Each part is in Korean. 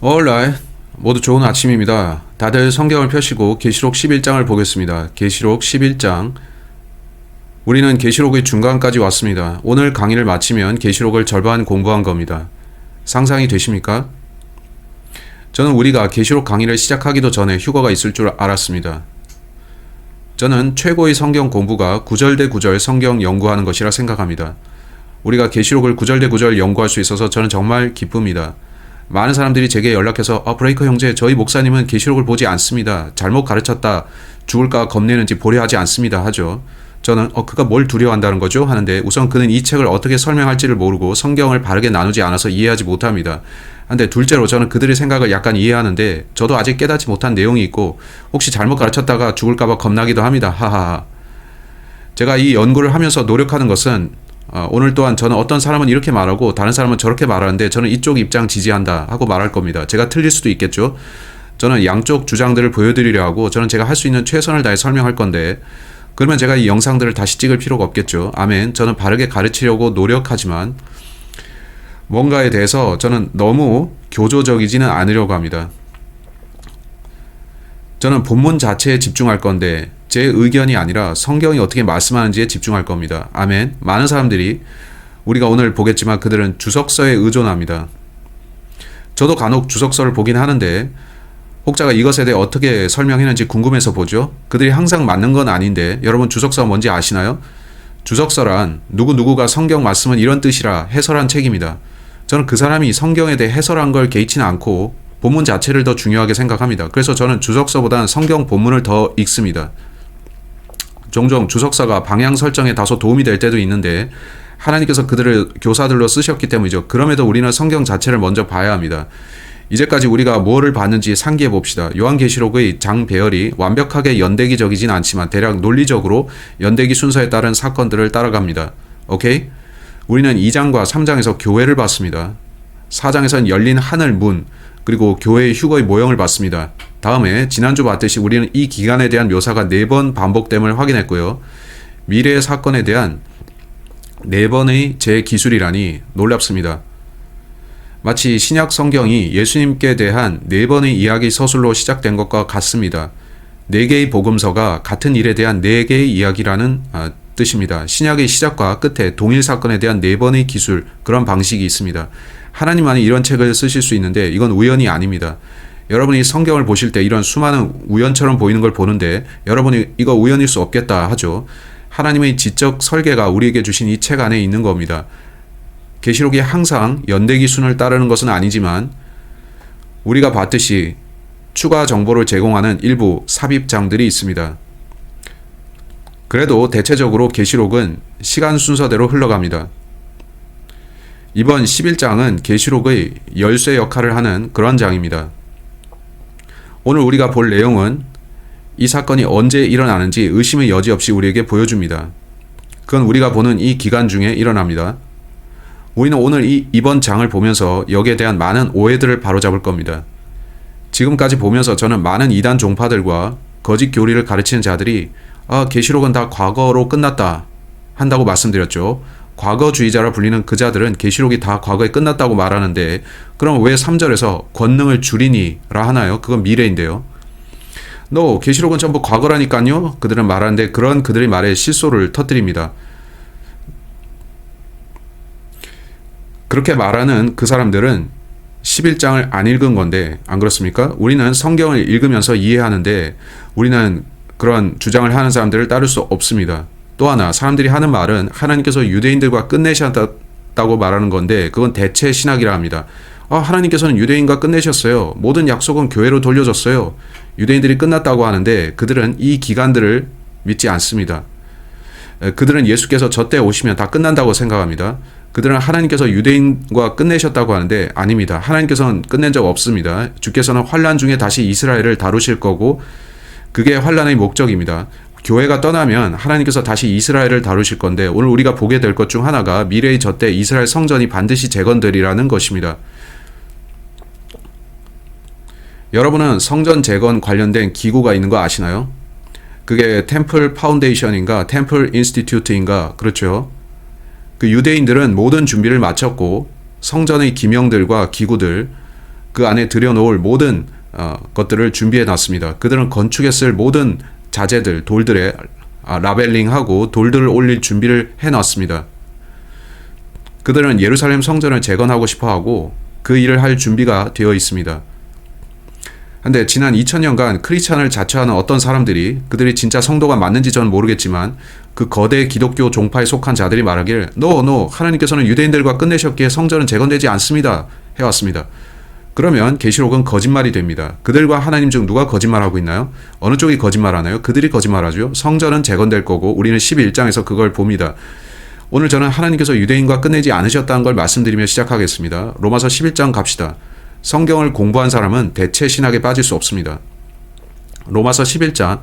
Alright. 모두 좋은 아침입니다. 다들 성경을 펴시고 계시록 11장을 보겠습니다. 계시록 11장. 우리는 계시록의 중간까지 왔습니다. 오늘 강의를 마치면 계시록을 절반 공부한 겁니다. 상상이 되십니까? 저는 우리가 계시록 강의를 시작하기도 전에 휴가가 있을 줄 알았습니다. 저는 최고의 성경 공부가 구절대 구절 성경 연구하는 것이라 생각합니다. 우리가 계시록을 구절대 구절 연구할 수 있어서 저는 정말 기쁩니다. 많은 사람들이 제게 연락해서 브레이커 형제, 저희 목사님은 계시록을 보지 않습니다. 잘못 가르쳤다. 죽을까 겁내는지 보려 하지 않습니다. 하죠. 저는 그가 뭘 두려워한다는 거죠? 하는데 우선 그는 이 책을 어떻게 설명할지를 모르고 성경을 바르게 나누지 않아서 이해하지 못합니다. 근데 둘째로 저는 그들의 생각을 약간 이해하는데 저도 아직 깨닫지 못한 내용이 있고 혹시 잘못 가르쳤다가 죽을까봐 겁나기도 합니다. 하하하. 제가 이 연구를 하면서 노력하는 것은 오늘 또한 저는 어떤 사람은 이렇게 말하고 다른 사람은 저렇게 말하는데 저는 이쪽 입장 지지한다 하고 말할 겁니다. 제가 틀릴 수도 있겠죠. 저는 양쪽 주장들을 보여드리려 하고 저는 제가 할 수 있는 최선을 다해 설명할 건데 그러면 제가 이 영상들을 다시 찍을 필요가 없겠죠. 아멘. 저는 바르게 가르치려고 노력하지만 뭔가에 대해서 저는 너무 교조적이지는 않으려고 합니다. 저는 본문 자체에 집중할 건데 제 의견이 아니라 성경이 어떻게 말씀하는지에 집중할 겁니다. 아멘. 많은 사람들이 우리가 오늘 보겠지만 그들은 주석서에 의존합니다. 저도 간혹 주석서를 보긴 하는데 혹자가 이것에 대해 어떻게 설명했는지 궁금해서 보죠. 그들이 항상 맞는 건 아닌데 여러분 주석서가 뭔지 아시나요? 주석서란 누구누구가 성경 말씀은 이런 뜻이라 해설한 책입니다. 저는 그 사람이 성경에 대해 해설한 걸 개의치는 않고 본문 자체를 더 중요하게 생각합니다. 그래서 저는 주석서보다는 성경 본문을 더 읽습니다. 종종 주석서가 방향 설정에 다소 도움이 될 때도 있는데 하나님께서 그들을 교사들로 쓰셨기 때문이죠. 그럼에도 우리는 성경 자체를 먼저 봐야 합니다. 이제까지 우리가 뭐를 봤는지 상기해 봅시다. 요한계시록의 장 배열이 완벽하게 연대기적이진 않지만 대략 논리적으로 연대기 순서에 따른 사건들을 따라갑니다. 오케이? 우리는 2장과 3장에서 교회를 봤습니다. 4장에서는 열린 하늘 문 그리고 교회의 휴거의 모형을 봤습니다. 다음에 지난주 봤듯이 우리는 이 기간에 대한 묘사가 4번 반복됨을 확인했고요. 미래의 사건에 대한 4번의 재기술이라니 놀랍습니다. 마치 신약 성경이 예수님께 대한 4번의 이야기 서술로 시작된 것과 같습니다. 4개의 복음서가 같은 일에 대한 4개의 이야기라는 뜻입니다. 신약의 시작과 끝에 동일 사건에 대한 4번의 기술, 그런 방식이 있습니다. 하나님만이 이런 책을 쓰실 수 있는데 이건 우연이 아닙니다. 여러분이 성경을 보실 때 이런 수많은 우연처럼 보이는 걸 보는데 여러분이 이거 우연일 수 없겠다 하죠. 하나님의 지적 설계가 우리에게 주신 이 책 안에 있는 겁니다. 계시록이 항상 연대기 순을 따르는 것은 아니지만 우리가 봤듯이 추가 정보를 제공하는 일부 삽입장들이 있습니다. 그래도 대체적으로 계시록은 시간 순서대로 흘러갑니다. 이번 11장은 계시록의 열쇠 역할을 하는 그런 장입니다. 오늘 우리가 볼 내용은 이 사건이 언제 일어나는지 의심의 여지 없이 우리에게 보여줍니다. 그건 우리가 보는 이 기간 중에 일어납니다. 우리는 오늘 이번 장을 보면서 여기에 대한 많은 오해들을 바로잡을 겁니다. 지금까지 보면서 저는 많은 이단 종파들과 거짓 교리를 가르치는 자들이 계시록은 다 과거로 끝났다 한다고 말씀드렸죠. 과거주의자라 불리는 그 자들은 계시록이 다 과거에 끝났다고 말하는데 그럼 왜 3절에서 권능을 주리니라 하나요? 그건 미래인데요. 계시록은 전부 과거라니까요. 그들은 말하는데 그런 그들의 말에 실소를 터뜨립니다. 그렇게 말하는 그 사람들은 11장을 안 읽은 건데 안 그렇습니까? 우리는 성경을 읽으면서 이해하는데 우리는 그런 주장을 하는 사람들을 따를 수 없습니다. 또 하나 사람들이 하는 말은 하나님께서 유대인들과 끝내셨다고 말하는 건데 그건 대체 신학이라 합니다. 하나님께서는 유대인과 끝내셨어요. 모든 약속은 교회로 돌려줬어요. 유대인들이 끝났다고 하는데 그들은 이 기간들을 믿지 않습니다. 그들은 예수께서 저때 오시면 다 끝난다고 생각합니다. 그들은 하나님께서 유대인과 끝내셨다고 하는데 아닙니다. 하나님께서는 끝낸 적 없습니다. 주께서는 환난 중에 다시 이스라엘을 다루실 거고 그게 환난의 목적입니다. 교회가 떠나면 하나님께서 다시 이스라엘을 다루실 건데 오늘 우리가 보게 될 것 중 하나가 미래의 저때 이스라엘 성전이 반드시 재건되리라는 것입니다. 여러분은 성전 재건 관련된 기구가 있는 거 아시나요? 그게 템플 파운데이션인가 템플 인스티튜트인가 그렇죠. 그 유대인들은 모든 준비를 마쳤고 성전의 기명들과 기구들 그 안에 들여놓을 모든 것들을 준비해 놨습니다. 그들은 건축에 쓸 모든 자재들, 돌들에 라벨링하고 돌들을 올릴 준비를 해놨습니다. 그들은 예루살렘 성전을 재건하고 싶어하고 그 일을 할 준비가 되어 있습니다. 근데 지난 2000년간 크리스찬을 자처하는 어떤 사람들이, 그들이 진짜 성도가 맞는지 저는 모르겠지만 그 거대 기독교 종파에 속한 자들이 말하길 No, 하나님께서는 유대인들과 끝내셨기에 성전은 재건되지 않습니다 해왔습니다. 그러면 계시록은 거짓말이 됩니다. 그들과 하나님 중 누가 거짓말하고 있나요? 어느 쪽이 거짓말하나요? 그들이 거짓말하죠. 성전은 재건될 거고 우리는 11장에서 그걸 봅니다. 오늘 저는 하나님께서 유대인과 끝내지 않으셨다는 걸 말씀드리며 시작하겠습니다. 로마서 11장 갑시다. 성경을 공부한 사람은 대체 신학에 빠질 수 없습니다. 로마서 11장,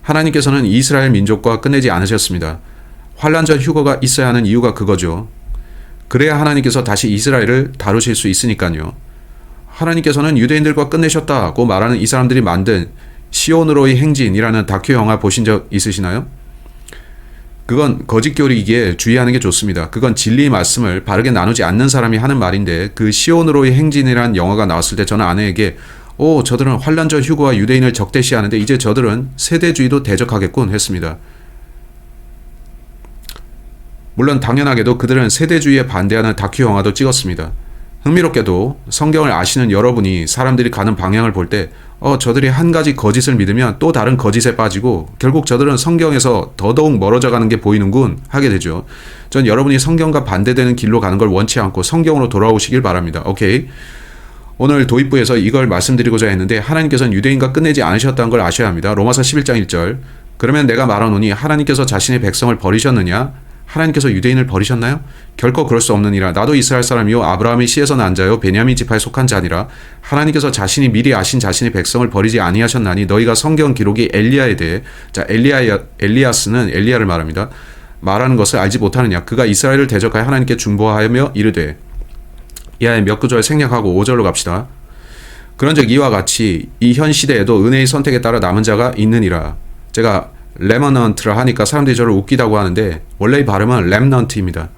하나님께서는 이스라엘 민족과 끝내지 않으셨습니다. 환란 전 휴거가 있어야 하는 이유가 그거죠. 그래야 하나님께서 다시 이스라엘을 다루실 수 있으니까요. 하나님께서는 유대인들과 끝내셨다고 말하는 이 사람들이 만든 시온으로의 행진이라는 다큐 영화 보신 적 있으시나요? 그건 거짓교리이기에 주의하는 게 좋습니다. 그건 진리의 말씀을 바르게 나누지 않는 사람이 하는 말인데, 그 시온으로의 행진이라는 영화가 나왔을 때 저는 아내에게 저들은 환란 전 휴거와 유대인을 적대시하는데 이제 저들은 세대주의도 대적하겠군 했습니다. 물론 당연하게도 그들은 세대주의에 반대하는 다큐 영화도 찍었습니다. 흥미롭게도 성경을 아시는 여러분이 사람들이 가는 방향을 볼 때 저들이 한 가지 거짓을 믿으면 또 다른 거짓에 빠지고 결국 저들은 성경에서 더더욱 멀어져 가는 게 보이는군 하게 되죠. 전 여러분이 성경과 반대되는 길로 가는 걸 원치 않고 성경으로 돌아오시길 바랍니다. 오케이. 오늘 도입부에서 이걸 말씀드리고자 했는데, 하나님께서는 유대인과 끝내지 않으셨다는 걸 아셔야 합니다. 로마서 11장 1절. 그러면 내가 말하노니 하나님께서 자신의 백성을 버리셨느냐? 하나님께서 유대인을 버리셨나요? 결코 그럴 수 없느니라. 나도 이스라엘 사람이요 아브라함의 씨에서 난 자요 베냐민 지파에 속한 자니라. 하나님께서 자신이 미리 아신 자신의 백성을 버리지 아니하셨나니 너희가 성경 기록이 엘리야에 대해, 엘리야스는 엘리야를 말합니다. 말하는 것을 알지 못하느냐? 그가 이스라엘을 대적하여 하나님께 중보하며 이르되. 이하에 몇 구절 생략하고 5절로 갑시다. 그런즉 이와 같이 이 현 시대에도 은혜의 선택에 따라 남은 자가 있느니라. 제가 레머넌트라 하니까 사람들이 저를 웃기다고 하는데 원래 이 발음은 렘넌트입니다.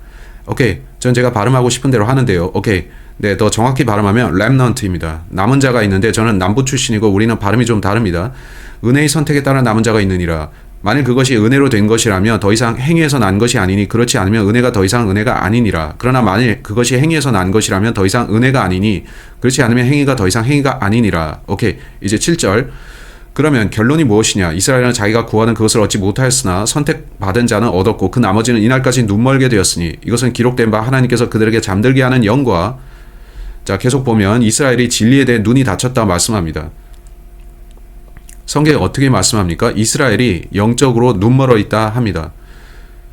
오케이, 전 제가 발음하고 싶은 대로 하는데요. 오케이, 네, 더 정확히 발음하면 렘넌트입니다. 남은 자가 있는데 저는 남부 출신이고 우리는 발음이 좀 다릅니다. 은혜의 선택에 따라 남은 자가 있느니라. 만일 그것이 은혜로 된 것이라면 더 이상 행위에서 난 것이 아니니 그렇지 않으면 은혜가 더 이상 은혜가 아니니라. 그러나 만일 그것이 행위에서 난 것이라면 더 이상 은혜가 아니니 그렇지 않으면 행위가 더 이상 행위가 아니니라. 오케이, 이제 7절. 그러면 결론이 무엇이냐? 이스라엘은 자기가 구하는 그것을 얻지 못하였으나 선택받은 자는 얻었고 그 나머지는 이날까지 눈멀게 되었으니 이것은 기록된 바 하나님께서 그들에게 잠들게 하는 영과, 자 계속 보면 이스라엘이 진리에 대해 눈이 닫혔다 말씀합니다. 성경에 어떻게 말씀합니까? 이스라엘이 영적으로 눈멀어 있다 합니다.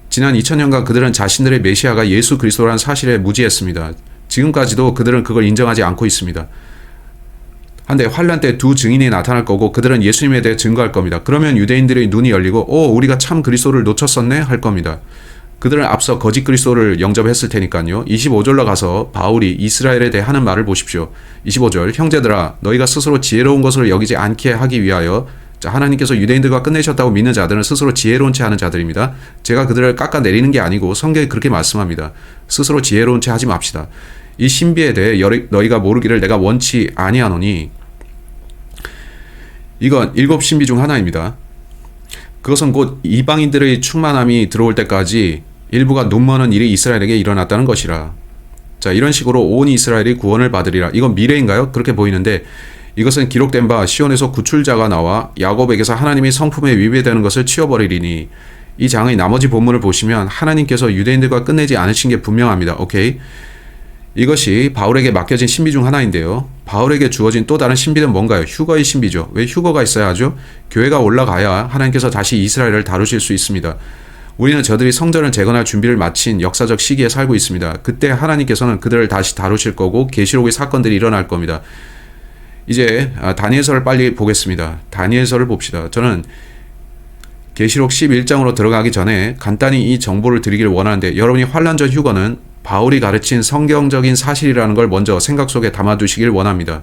지난 2000년간 그들은 자신들의 메시아가 예수 그리스도라는 사실에 무지했습니다. 지금까지도 그들은 그걸 인정하지 않고 있습니다. 한데 환란 때 두 증인이 나타날 거고 그들은 예수님에 대해 증거할 겁니다. 그러면 유대인들의 눈이 열리고 우리가 참 그리스도를 놓쳤었네 할 겁니다. 그들은 앞서 거짓 그리스도를 영접했을 테니까요. 25절로 가서 바울이 이스라엘에 대해 하는 말을 보십시오. 25절, 형제들아 너희가 스스로 지혜로운 것을 여기지 않게 하기 위하여, 자, 하나님께서 유대인들과 끝내셨다고 믿는 자들은 스스로 지혜로운 채 하는 자들입니다. 제가 그들을 깎아내리는 게 아니고 성경이 그렇게 말씀합니다. 스스로 지혜로운 채 하지 맙시다. 이 신비에 대해 너희가 모르기를 내가 원치 아니하노니, 이건 7신비 중 하나입니다. 그것은 곧 이방인들의 충만함이 들어올 때까지 일부가 눈머는 일이 이스라엘에게 일어났다는 것이라. 자, 이런 식으로 온 이스라엘이 구원을 받으리라. 이건 미래인가요? 그렇게 보이는데 이것은 기록된 바 시온에서 구출자가 나와 야곱에게서 하나님의 성품에 위배되는 것을 치워버리리니. 이 장의 나머지 본문을 보시면 하나님께서 유대인들과 끝내지 않으신 게 분명합니다. 오케이. 이것이 바울에게 맡겨진 신비 중 하나인데요. 바울에게 주어진 또 다른 신비는 뭔가요? 휴거의 신비죠. 왜 휴거가 있어야 하죠? 교회가 올라가야 하나님께서 다시 이스라엘을 다루실 수 있습니다. 우리는 저들이 성전을 재건할 준비를 마친 역사적 시기에 살고 있습니다. 그때 하나님께서는 그들을 다시 다루실 거고 계시록의 사건들이 일어날 겁니다. 이제 다니엘서를 빨리 보겠습니다. 다니엘서를 봅시다. 저는 계시록 11장으로 들어가기 전에 간단히 이 정보를 드리길 원하는데, 여러분이 환란 전 휴거는 바울이 가르친 성경적인 사실이라는 걸 먼저 생각 속에 담아두시길 원합니다.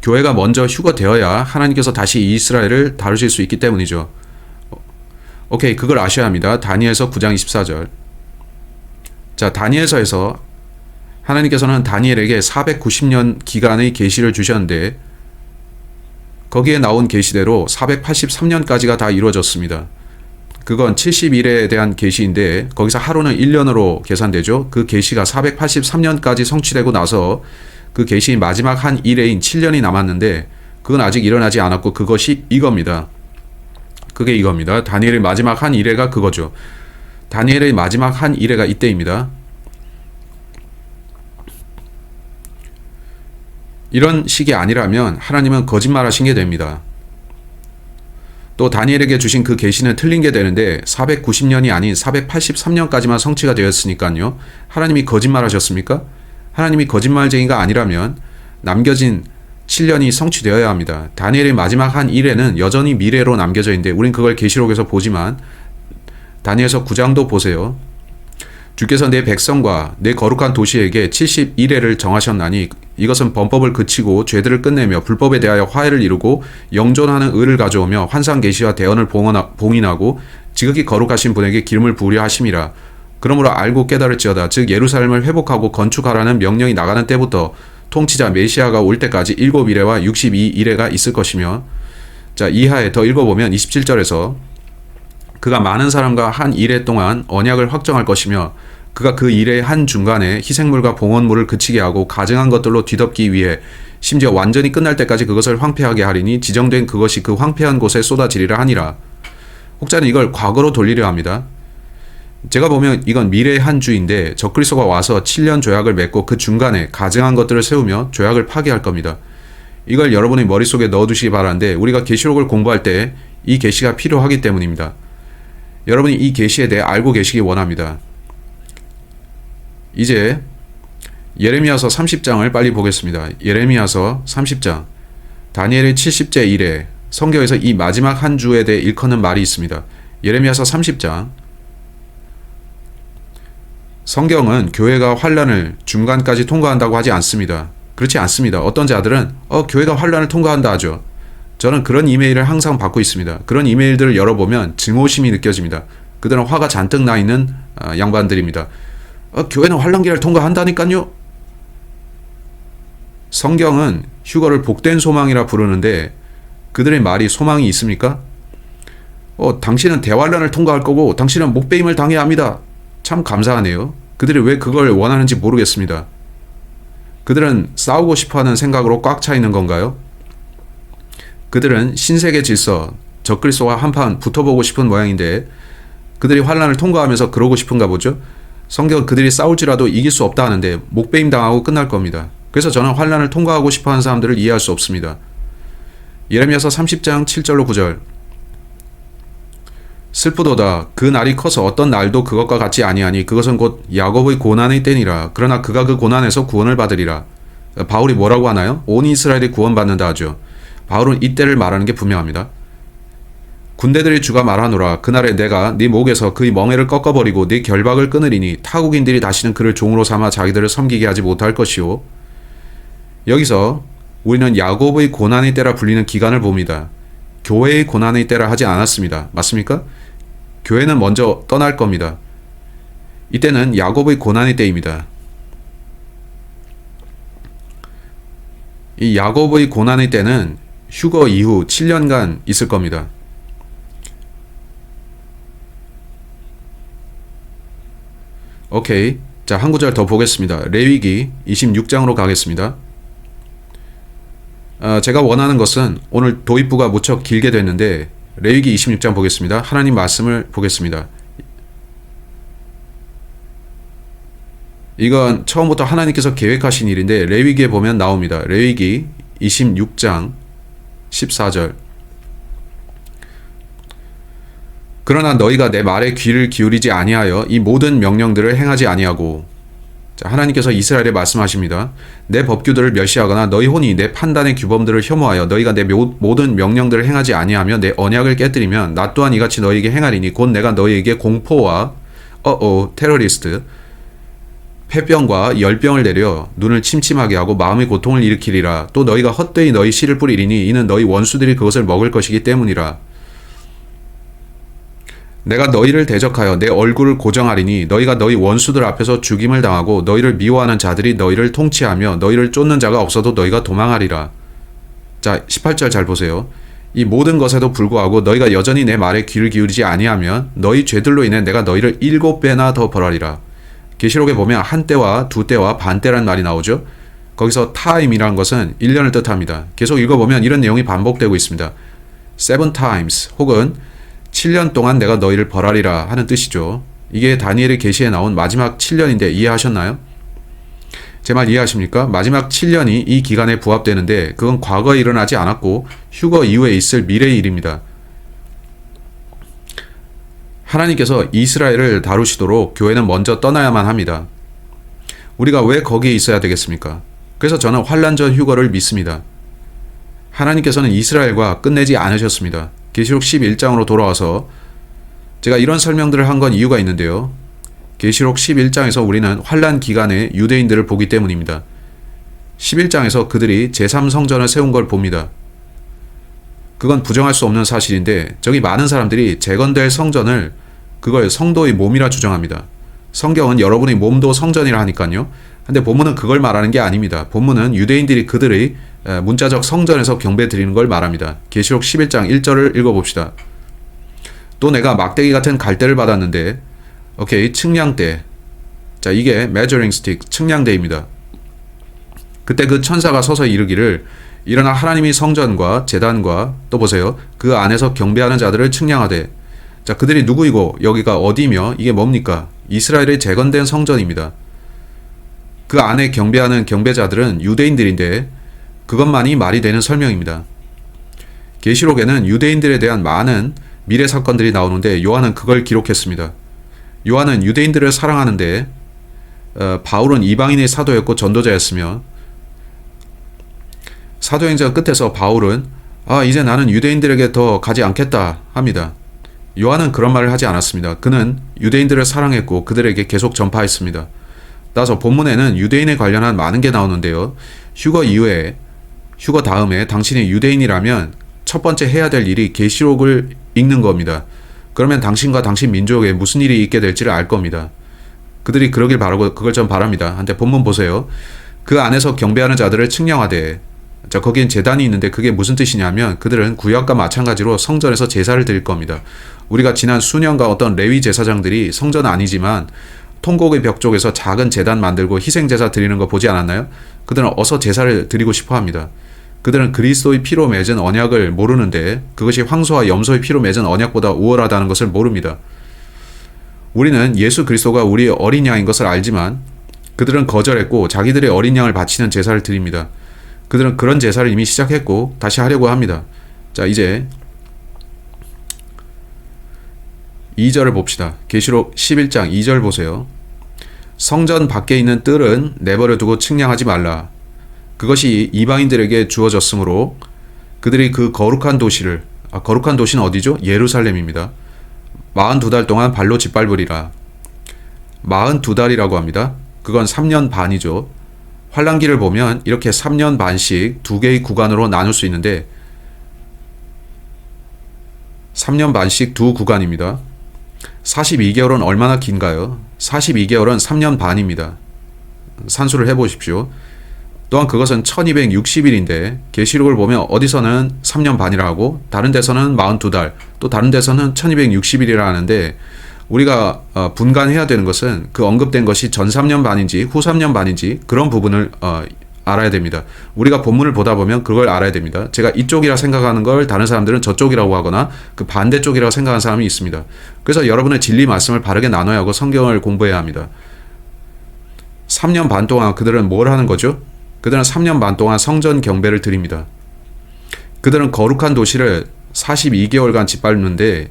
교회가 먼저 휴거되어야 하나님께서 다시 이스라엘을 다루실 수 있기 때문이죠. 오케이, 그걸 아셔야 합니다. 다니엘서 9장 24절. 자, 다니엘서에서 하나님께서는 다니엘에게 490년 기간의 계시를 주셨는데 거기에 나온 계시대로 483년까지가 다 이루어졌습니다. 그건 70일에 대한 계시인데 거기서 하루는 1년으로 계산되죠. 그 계시가 483년까지 성취되고 나서 그 계시 마지막 한 일회인 7년이 남았는데 그건 아직 일어나지 않았고 그것이 이겁니다. 그게 이겁니다. 다니엘의 마지막 한 일회가 그거죠. 다니엘의 마지막 한 일회가 이때입니다. 이런 식이 아니라면 하나님은 거짓말하신 게 됩니다. 또 다니엘에게 주신 그 계시는 틀린 게 되는데 490년이 아닌 483년까지만 성취가 되었으니까요. 하나님이 거짓말하셨습니까? 하나님이 거짓말쟁이가 아니라면 남겨진 7년이 성취되어야 합니다. 다니엘의 마지막 한 일에는 여전히 미래로 남겨져 있는데 우린 그걸 계시록에서 보지만 다니엘서 9장도 보세요. 주께서 내 백성과 내 거룩한 도시에게 71회를 정하셨나니 이것은 범법을 그치고 죄들을 끝내며 불법에 대하여 화해를 이루고 영존하는 의를 가져오며 환상 계시와 대언을 봉인하고 지극히 거룩하신 분에게 기름을 부으려 하심이라. 그러므로 알고 깨달을지어다. 즉 예루살렘을 회복하고 건축하라는 명령이 나가는 때부터 통치자 메시아가 올 때까지 7일회와 62일회가 있을 것이며, 자 이하에 더 읽어보면 27절에서 그가 많은 사람과 한 일회 동안 언약을 확정할 것이며 그가 그 일의 한 중간에 희생물과 봉헌물을 그치게 하고 가증한 것들로 뒤덮기 위해 심지어 완전히 끝날 때까지 그것을 황폐하게 하리니 지정된 그것이 그 황폐한 곳에 쏟아지리라 하니라. 혹자는 이걸 과거로 돌리려 합니다. 제가 보면 이건 미래의 한 주인데 적그리스도가 와서 7년 조약을 맺고 그 중간에 가증한 것들을 세우며 조약을 파기할 겁니다. 이걸 여러분의 머릿속에 넣어두시기 바라는데 우리가 계시록을 공부할 때 이 계시가 필요하기 때문입니다. 여러분이 이 계시에 대해 알고 계시기 원합니다. 이제 예레미야서 30장을 빨리 보겠습니다. 예레미야서 30장. 다니엘의 70째 일에 성경에서 이 마지막 한 주에 대해 일컫는 말이 있습니다. 예레미야서 30장. 성경은 교회가 환란을 중간까지 통과한다고 하지 않습니다. 그렇지 않습니다. 어떤 자들은 교회가 환란을 통과한다 하죠. 저는 그런 이메일을 항상 받고 있습니다. 그런 이메일들을 열어보면 증오심이 느껴집니다. 그들은 화가 잔뜩 나 있는 양반들입니다. 교회는 환란기를 통과한다니까요. 성경은 휴거를 복된 소망이라 부르는데 그들의 말이 소망이 있습니까? 당신은 대환란을 통과할 거고 당신은 목배임을 당해야 합니다. 참 감사하네요. 그들이 왜 그걸 원하는지 모르겠습니다. 그들은 싸우고 싶어하는 생각으로 꽉 차 있는 건가요? 그들은 신세계 질서, 적그리스도와 한판 붙어보고 싶은 모양인데 그들이 환란을 통과하면서 그러고 싶은가 보죠. 성경은 그들이 싸울지라도 이길 수 없다 하는데 목배임 당하고 끝날 겁니다. 그래서 저는 환란을 통과하고 싶어하는 사람들을 이해할 수 없습니다. 예레미야서 30장 7절로 9절. 슬프도다. 그 날이 커서 어떤 날도 그것과 같지 아니하니 그것은 곧 야곱의 고난의 때니라. 그러나 그가 그 고난에서 구원을 받으리라. 바울이 뭐라고 하나요? 온 이스라엘이 구원받는다 하죠. 바울은 이때를 말하는 게 분명합니다. 군대들의 주가 말하노라. 그날에 내가 네 목에서 그의 멍에를 꺾어버리고 네 결박을 끊으리니 타국인들이 다시는 그를 종으로 삼아 자기들을 섬기게 하지 못할 것이요. 여기서 우리는 야곱의 고난의 때라 불리는 기간을 봅니다. 교회의 고난의 때라 하지 않았습니다. 맞습니까? 교회는 먼저 떠날 겁니다. 이때는 야곱의 고난의 때입니다. 이 야곱의 고난의 때는 휴거 이후 7년간 있을 겁니다. 오케이. 자, 한 구절 더 보겠습니다. 레위기 26장으로 가겠습니다. 제가 원하는 것은 오늘 도입부가 무척 길게 됐는데 레위기 26장 보겠습니다. 하나님 말씀을 보겠습니다. 이건 처음부터 하나님께서 계획하신 일인데 레위기에 보면 나옵니다. 레위기 26장 14절. 그러나 너희가 내 말에 귀를 기울이지 아니하여 이 모든 명령들을 행하지 아니하고, 자, 하나님께서 이스라엘에 말씀하십니다. 내 법규들을 멸시하거나 너희 혼이 내 판단의 규범들을 혐오하여 너희가 내 모든 명령들을 행하지 아니하며 내 언약을 깨뜨리면 나 또한 이같이 너희에게 행하리니 곧 내가 너희에게 공포와 테러리스트 폐병과 열병을 내려 눈을 침침하게 하고 마음의 고통을 일으키리라. 또 너희가 헛되이 너희 씨를 뿌리리니 이는 너희 원수들이 그것을 먹을 것이기 때문이라. 내가 너희를 대적하여 내 얼굴을 고정하리니 너희가 너희 원수들 앞에서 죽임을 당하고 너희를 미워하는 자들이 너희를 통치하며 너희를 쫓는 자가 없어도 너희가 도망하리라. 자, 18절 잘 보세요. 이 모든 것에도 불구하고 너희가 여전히 내 말에 귀를 기울이지 아니하면 너희 죄들로 인해 내가 너희를 7배나 더 벌하리라. 계시록에 보면 한때와 두때와 반때란 말이 나오죠. 거기서 time이라는 것은 1년을 뜻합니다. 계속 읽어보면 이런 내용이 반복되고 있습니다. 7 times 혹은 7년 동안 내가 너희를 벌하리라 하는 뜻이죠. 이게 다니엘의 계시에 나온 마지막 7년인데 이해하셨나요? 제 말 이해하십니까? 마지막 7년이 이 기간에 부합되는데 그건 과거에 일어나지 않았고 휴거 이후에 있을 미래의 일입니다. 하나님께서 이스라엘을 다루시도록 교회는 먼저 떠나야만 합니다. 우리가 왜 거기에 있어야 되겠습니까? 그래서 저는 환란 전 휴거를 믿습니다. 하나님께서는 이스라엘과 끝내지 않으셨습니다. 계시록 11장으로 돌아와서 제가 이런 설명들을 한 건 이유가 있는데요. 계시록 11장에서 우리는 환란 기간에 유대인들을 보기 때문입니다. 11장에서 그들이 제3성전을 세운 걸 봅니다. 그건 부정할 수 없는 사실인데 저기 많은 사람들이 재건될 성전을 그걸 성도의 몸이라 주장합니다. 성경은 여러분의 몸도 성전이라 하니까요. 근데 본문은 그걸 말하는 게 아닙니다. 본문은 유대인들이 그들의 문자적 성전에서 경배 드리는 걸 말합니다. 계시록 11장 1절을 읽어봅시다. 또 내가 막대기 같은 갈대를 받았는데 오케이, 측량대. 자, 이게 measuring stick, 측량대입니다. 그때 그 천사가 서서 이르기를 일어나 하나님이 성전과 제단과 또 보세요. 그 안에서 경배하는 자들을 측량하되. 자, 그들이 누구이고 여기가 어디며 이게 뭡니까? 이스라엘의 재건된 성전입니다. 그 안에 경배하는 경배자들은 유대인들인데 그것만이 말이 되는 설명입니다. 계시록에는 유대인들에 대한 많은 미래 사건들이 나오는데 요한은 그걸 기록했습니다. 요한은 유대인들을 사랑하는데 바울은 이방인의 사도였고 전도자였으며 사도행전 끝에서 바울은 이제 나는 유대인들에게 더 가지 않겠다 합니다. 요한은 그런 말을 하지 않았습니다. 그는 유대인들을 사랑했고 그들에게 계속 전파했습니다. 따라서 본문에는 유대인에 관련한 많은 게 나오는데요. 휴거 다음에 당신이 유대인이라면 첫 번째 해야 될 일이 계시록을 읽는 겁니다. 그러면 당신과 당신 민족에 무슨 일이 있게 될지를 알 겁니다. 그들이 그러길 바라고 그걸 전 바랍니다. 한데 본문 보세요. 그 안에서 경배하는 자들을 측량하되. 자, 거기엔 제단이 있는데 그게 무슨 뜻이냐면 그들은 구약과 마찬가지로 성전에서 제사를 드릴 겁니다. 우리가 지난 수년간 어떤 레위 제사장들이 성전 아니지만 통곡의 벽 쪽에서 작은 제단 만들고 희생제사 드리는 거 보지 않았나요? 그들은 어서 제사를 드리고 싶어 합니다. 그들은 그리스도의 피로 맺은 언약을 모르는데 그것이 황소와 염소의 피로 맺은 언약보다 우월하다는 것을 모릅니다. 우리는 예수 그리스도가 우리의 어린 양인 것을 알지만 그들은 거절했고 자기들의 어린 양을 바치는 제사를 드립니다. 그들은 그런 제사를 이미 시작했고 다시 하려고 합니다. 자, 이제 2절을 봅시다. 계시록 11장 2절 보세요. 성전 밖에 있는 뜰은 내버려 두고 측량하지 말라. 그것이 이방인들에게 주어졌으므로 그들이 그 거룩한 도시를 거룩한 도시는 어디죠? 예루살렘입니다. 42달 동안 발로 짓밟으리라. 42달이라고 합니다. 그건 3년 반이죠. 환란기를 보면 이렇게 3년 반씩 두 개의 구간으로 나눌 수 있는데 3년 반씩 두 구간입니다. 42개월은 얼마나 긴가요? 42개월은 3년 반입니다. 산수를 해보십시오. 또한 그것은 1260일인데 계시록을 보면 어디서는 3년 반이라 하고 다른 데서는 42달 또 다른 데서는 1260일이라 하는데 우리가 분간해야 되는 것은 그 언급된 것이 전 3년 반인지 후 3년 반인지 그런 부분을 알아야 됩니다. 우리가 본문을 보다 보면 그걸 알아야 됩니다. 제가 이쪽이라 생각하는 걸 다른 사람들은 저쪽이라고 하거나 그 반대쪽이라고 생각하는 사람이 있습니다. 그래서 여러분은 진리 말씀을 바르게 나눠야 하고 성경을 공부해야 합니다. 3년 반 동안 그들은 뭘 하는 거죠? 그들은 3년 반 동안 성전 경배를 드립니다. 그들은 거룩한 도시를 42개월간 짓밟는데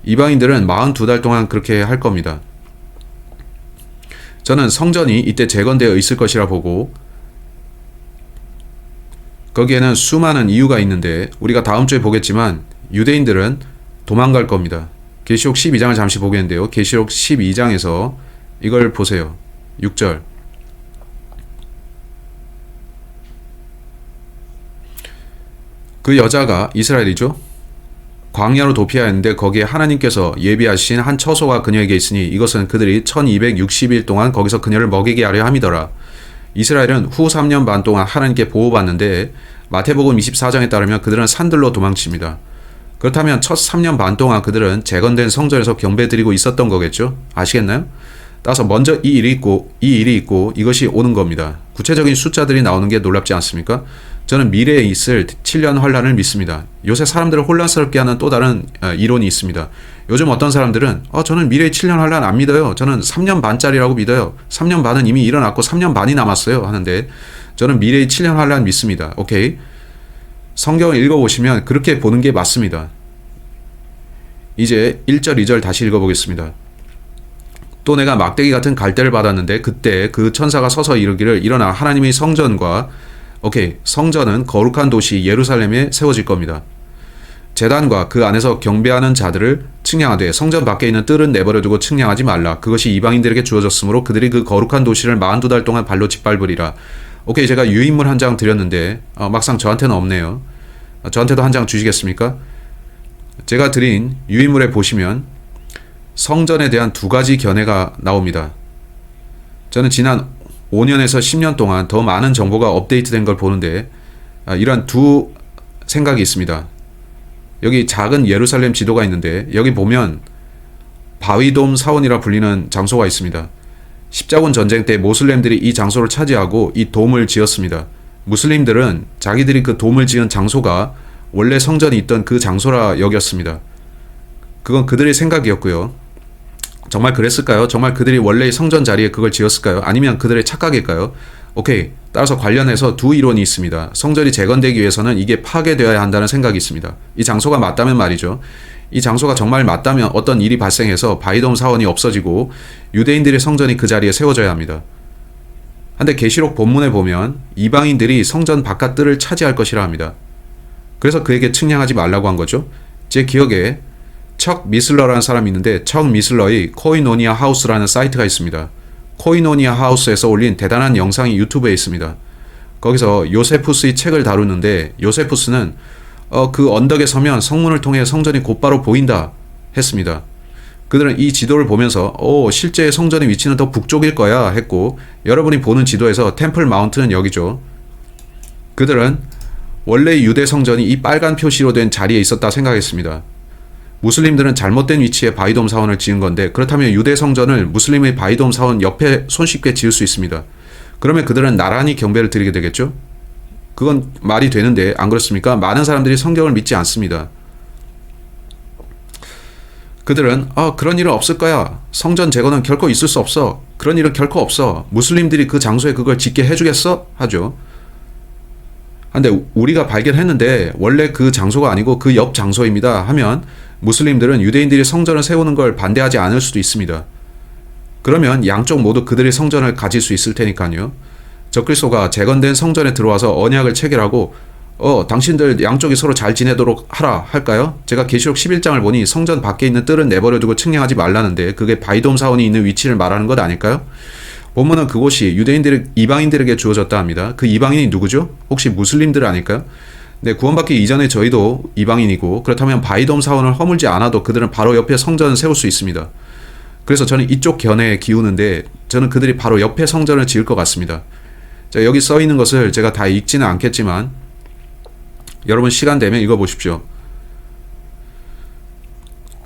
이방인들은 42달 동안 그렇게 할 겁니다. 저는 성전이 이때 재건되어 있을 것이라 보고 거기에는 수많은 이유가 있는데 우리가 다음 주에 보겠지만 유대인들은 도망갈 겁니다. 계시록 12장을 잠시 보겠는데요. 계시록 12장에서 이걸 보세요. 6절. 그 여자가 이스라엘이죠. 광야로 도피하였는데 거기에 하나님께서 예비하신 한 처소가 그녀에게 있으니 이것은 그들이 1260일 동안 거기서 그녀를 먹이게 하려 함이더라. 이스라엘은 후 3년 반 동안 하나님께 보호받는데 마태복음 24장에 따르면 그들은 산들로 도망칩니다. 그렇다면 첫 3년 반 동안 그들은 재건된 성전에서 경배드리고 있었던 거겠죠? 아시겠나요? 따라서 먼저 이 일이 있고 이것이 오는 겁니다. 구체적인 숫자들이 나오는 게 놀랍지 않습니까? 저는 미래에 있을 7년 환란을 믿습니다. 요새 사람들을 혼란스럽게 하는 또 다른 이론이 있습니다. 요즘 어떤 사람들은 저는 미래의 7년 환란 안 믿어요. 저는 3년 반짜리라고 믿어요. 3년 반은 이미 일어났고 3년 반이 남았어요. 하는데 저는 미래의 7년 환란 믿습니다. 오케이. 성경을 읽어보시면 그렇게 보는 게 맞습니다. 이제 1절, 2절 다시 읽어보겠습니다. 또 내가 막대기 같은 갈대를 받았는데 그때 그 천사가 서서 이르기를 일어나 하나님의 성전과 성전은 거룩한 도시 예루살렘에 세워질 겁니다. 제단과 그 안에서 경배하는 자들을 측량하되 성전 밖에 있는 뜰은 내버려두고 측량하지 말라. 그것이 이방인들에게 주어졌으므로 그들이 그 거룩한 도시를 42달 동안 발로 짓밟으리라. 제가 유인물 한 장 드렸는데 막상 저한테는 없네요. 저한테도 한 장 주시겠습니까? 제가 드린 유인물에 보시면 성전에 대한 두 가지 견해가 나옵니다. 저는 지난 5년에서 10년 동안 더 많은 정보가 업데이트된 걸 보는데 이런 두 생각이 있습니다. 여기 작은 예루살렘 지도가 있는데 여기 보면 바위돔 사원이라 불리는 장소가 있습니다. 십자군 전쟁 때 모슬렘들이 이 장소를 차지하고 이 돔을 지었습니다. 무슬림들은 자기들이 그 돔을 지은 장소가 원래 성전이 있던 그 장소라 여겼습니다. 그건 그들의 생각이었고요. 정말 그랬을까요? 정말 그들이 원래의 성전 자리에 그걸 지었을까요? 아니면 그들의 착각일까요? 따라서 관련해서 두 이론이 있습니다. 성전이 재건되기 위해서는 이게 파괴되어야 한다는 생각이 있습니다. 이 장소가 맞다면 말이죠. 이 장소가 정말 맞다면 어떤 일이 발생해서 바위돔 사원이 없어지고 유대인들의 성전이 그 자리에 세워져야 합니다. 한데 계시록 본문에 보면 이방인들이 성전 바깥 뜰을 차지할 것이라 합니다. 그래서 그에게 측량하지 말라고 한 거죠. 제 기억에 척 미슬러라는 사람이 있는데 척 미슬러의 코이노니아 하우스라는 사이트가 있습니다. 코이노니아 하우스에서 올린 대단한 영상이 유튜브에 있습니다. 거기서 요세푸스의 책을 다루는데 요세푸스는 그 언덕에 서면 성문을 통해 성전이 곧바로 보인다 했습니다. 그들은 이 지도를 보면서 실제 성전의 위치는 더 북쪽일 거야 했고 여러분이 보는 지도에서 템플 마운트는 여기죠. 그들은 원래 유대 성전이 이 빨간 표시로 된 자리에 있었다 생각했습니다. 무슬림들은 잘못된 위치에 바위돔 사원을 지은 건데 그렇다면 유대 성전을 무슬림의 바위돔 사원 옆에 손쉽게 지을 수 있습니다. 그러면 그들은 나란히 경배를 드리게 되겠죠? 그건 말이 되는데 안 그렇습니까? 많은 사람들이 성경을 믿지 않습니다. 그들은 그런 일은 없을 거야. 성전 재건은 결코 있을 수 없어. 그런 일은 결코 없어. 무슬림들이 그 장소에 그걸 짓게 해주겠어? 하죠. 근데 우리가 발견했는데 원래 그 장소가 아니고 그 옆 장소입니다 하면 무슬림들은 유대인들이 성전을 세우는 걸 반대하지 않을 수도 있습니다. 그러면 양쪽 모두 그들의 성전을 가질 수 있을 테니까요. 적그리스도가 재건된 성전에 들어와서 언약을 체결하고 당신들 양쪽이 서로 잘 지내도록 하라 할까요? 제가 계시록 11장을 보니 성전 밖에 있는 뜰은 내버려두고 측량하지 말라는데 그게 바위돔 사원이 있는 위치를 말하는 것 아닐까요? 본문은 그곳이 이방인들에게 주어졌다 합니다. 그 이방인이 누구죠? 혹시 무슬림들 아닐까요? 네, 구원받기 이전에 저희도 이방인이고 그렇다면 바위돔 사원을 허물지 않아도 그들은 바로 옆에 성전을 세울 수 있습니다. 그래서 저는 이쪽 견해에 기우는데 저는 그들이 바로 옆에 성전을 지을 것 같습니다. 자, 여기 써 있는 것을 제가 다 읽지는 않겠지만 여러분 시간 되면 읽어보십시오.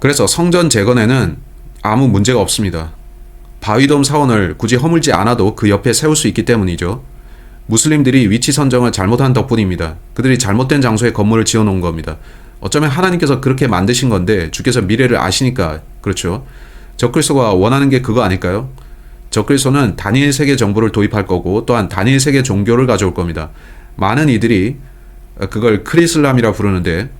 그래서 성전 재건에는 아무 문제가 없습니다. 바위돔 사원을 굳이 허물지 않아도 그 옆에 세울 수 있기 때문이죠. 무슬림들이 위치 선정을 잘못한 덕분입니다. 그들이 잘못된 장소에 건물을 지어놓은 겁니다. 어쩌면 하나님께서 그렇게 만드신 건데 주께서 미래를 아시니까 그렇죠. 적그리스도가 원하는 게 그거 아닐까요? 적그리스도는 단일 세계 정부를 도입할 거고 또한 단일 세계 종교를 가져올 겁니다. 많은 이들이 그걸 크리슬람이라 부르는데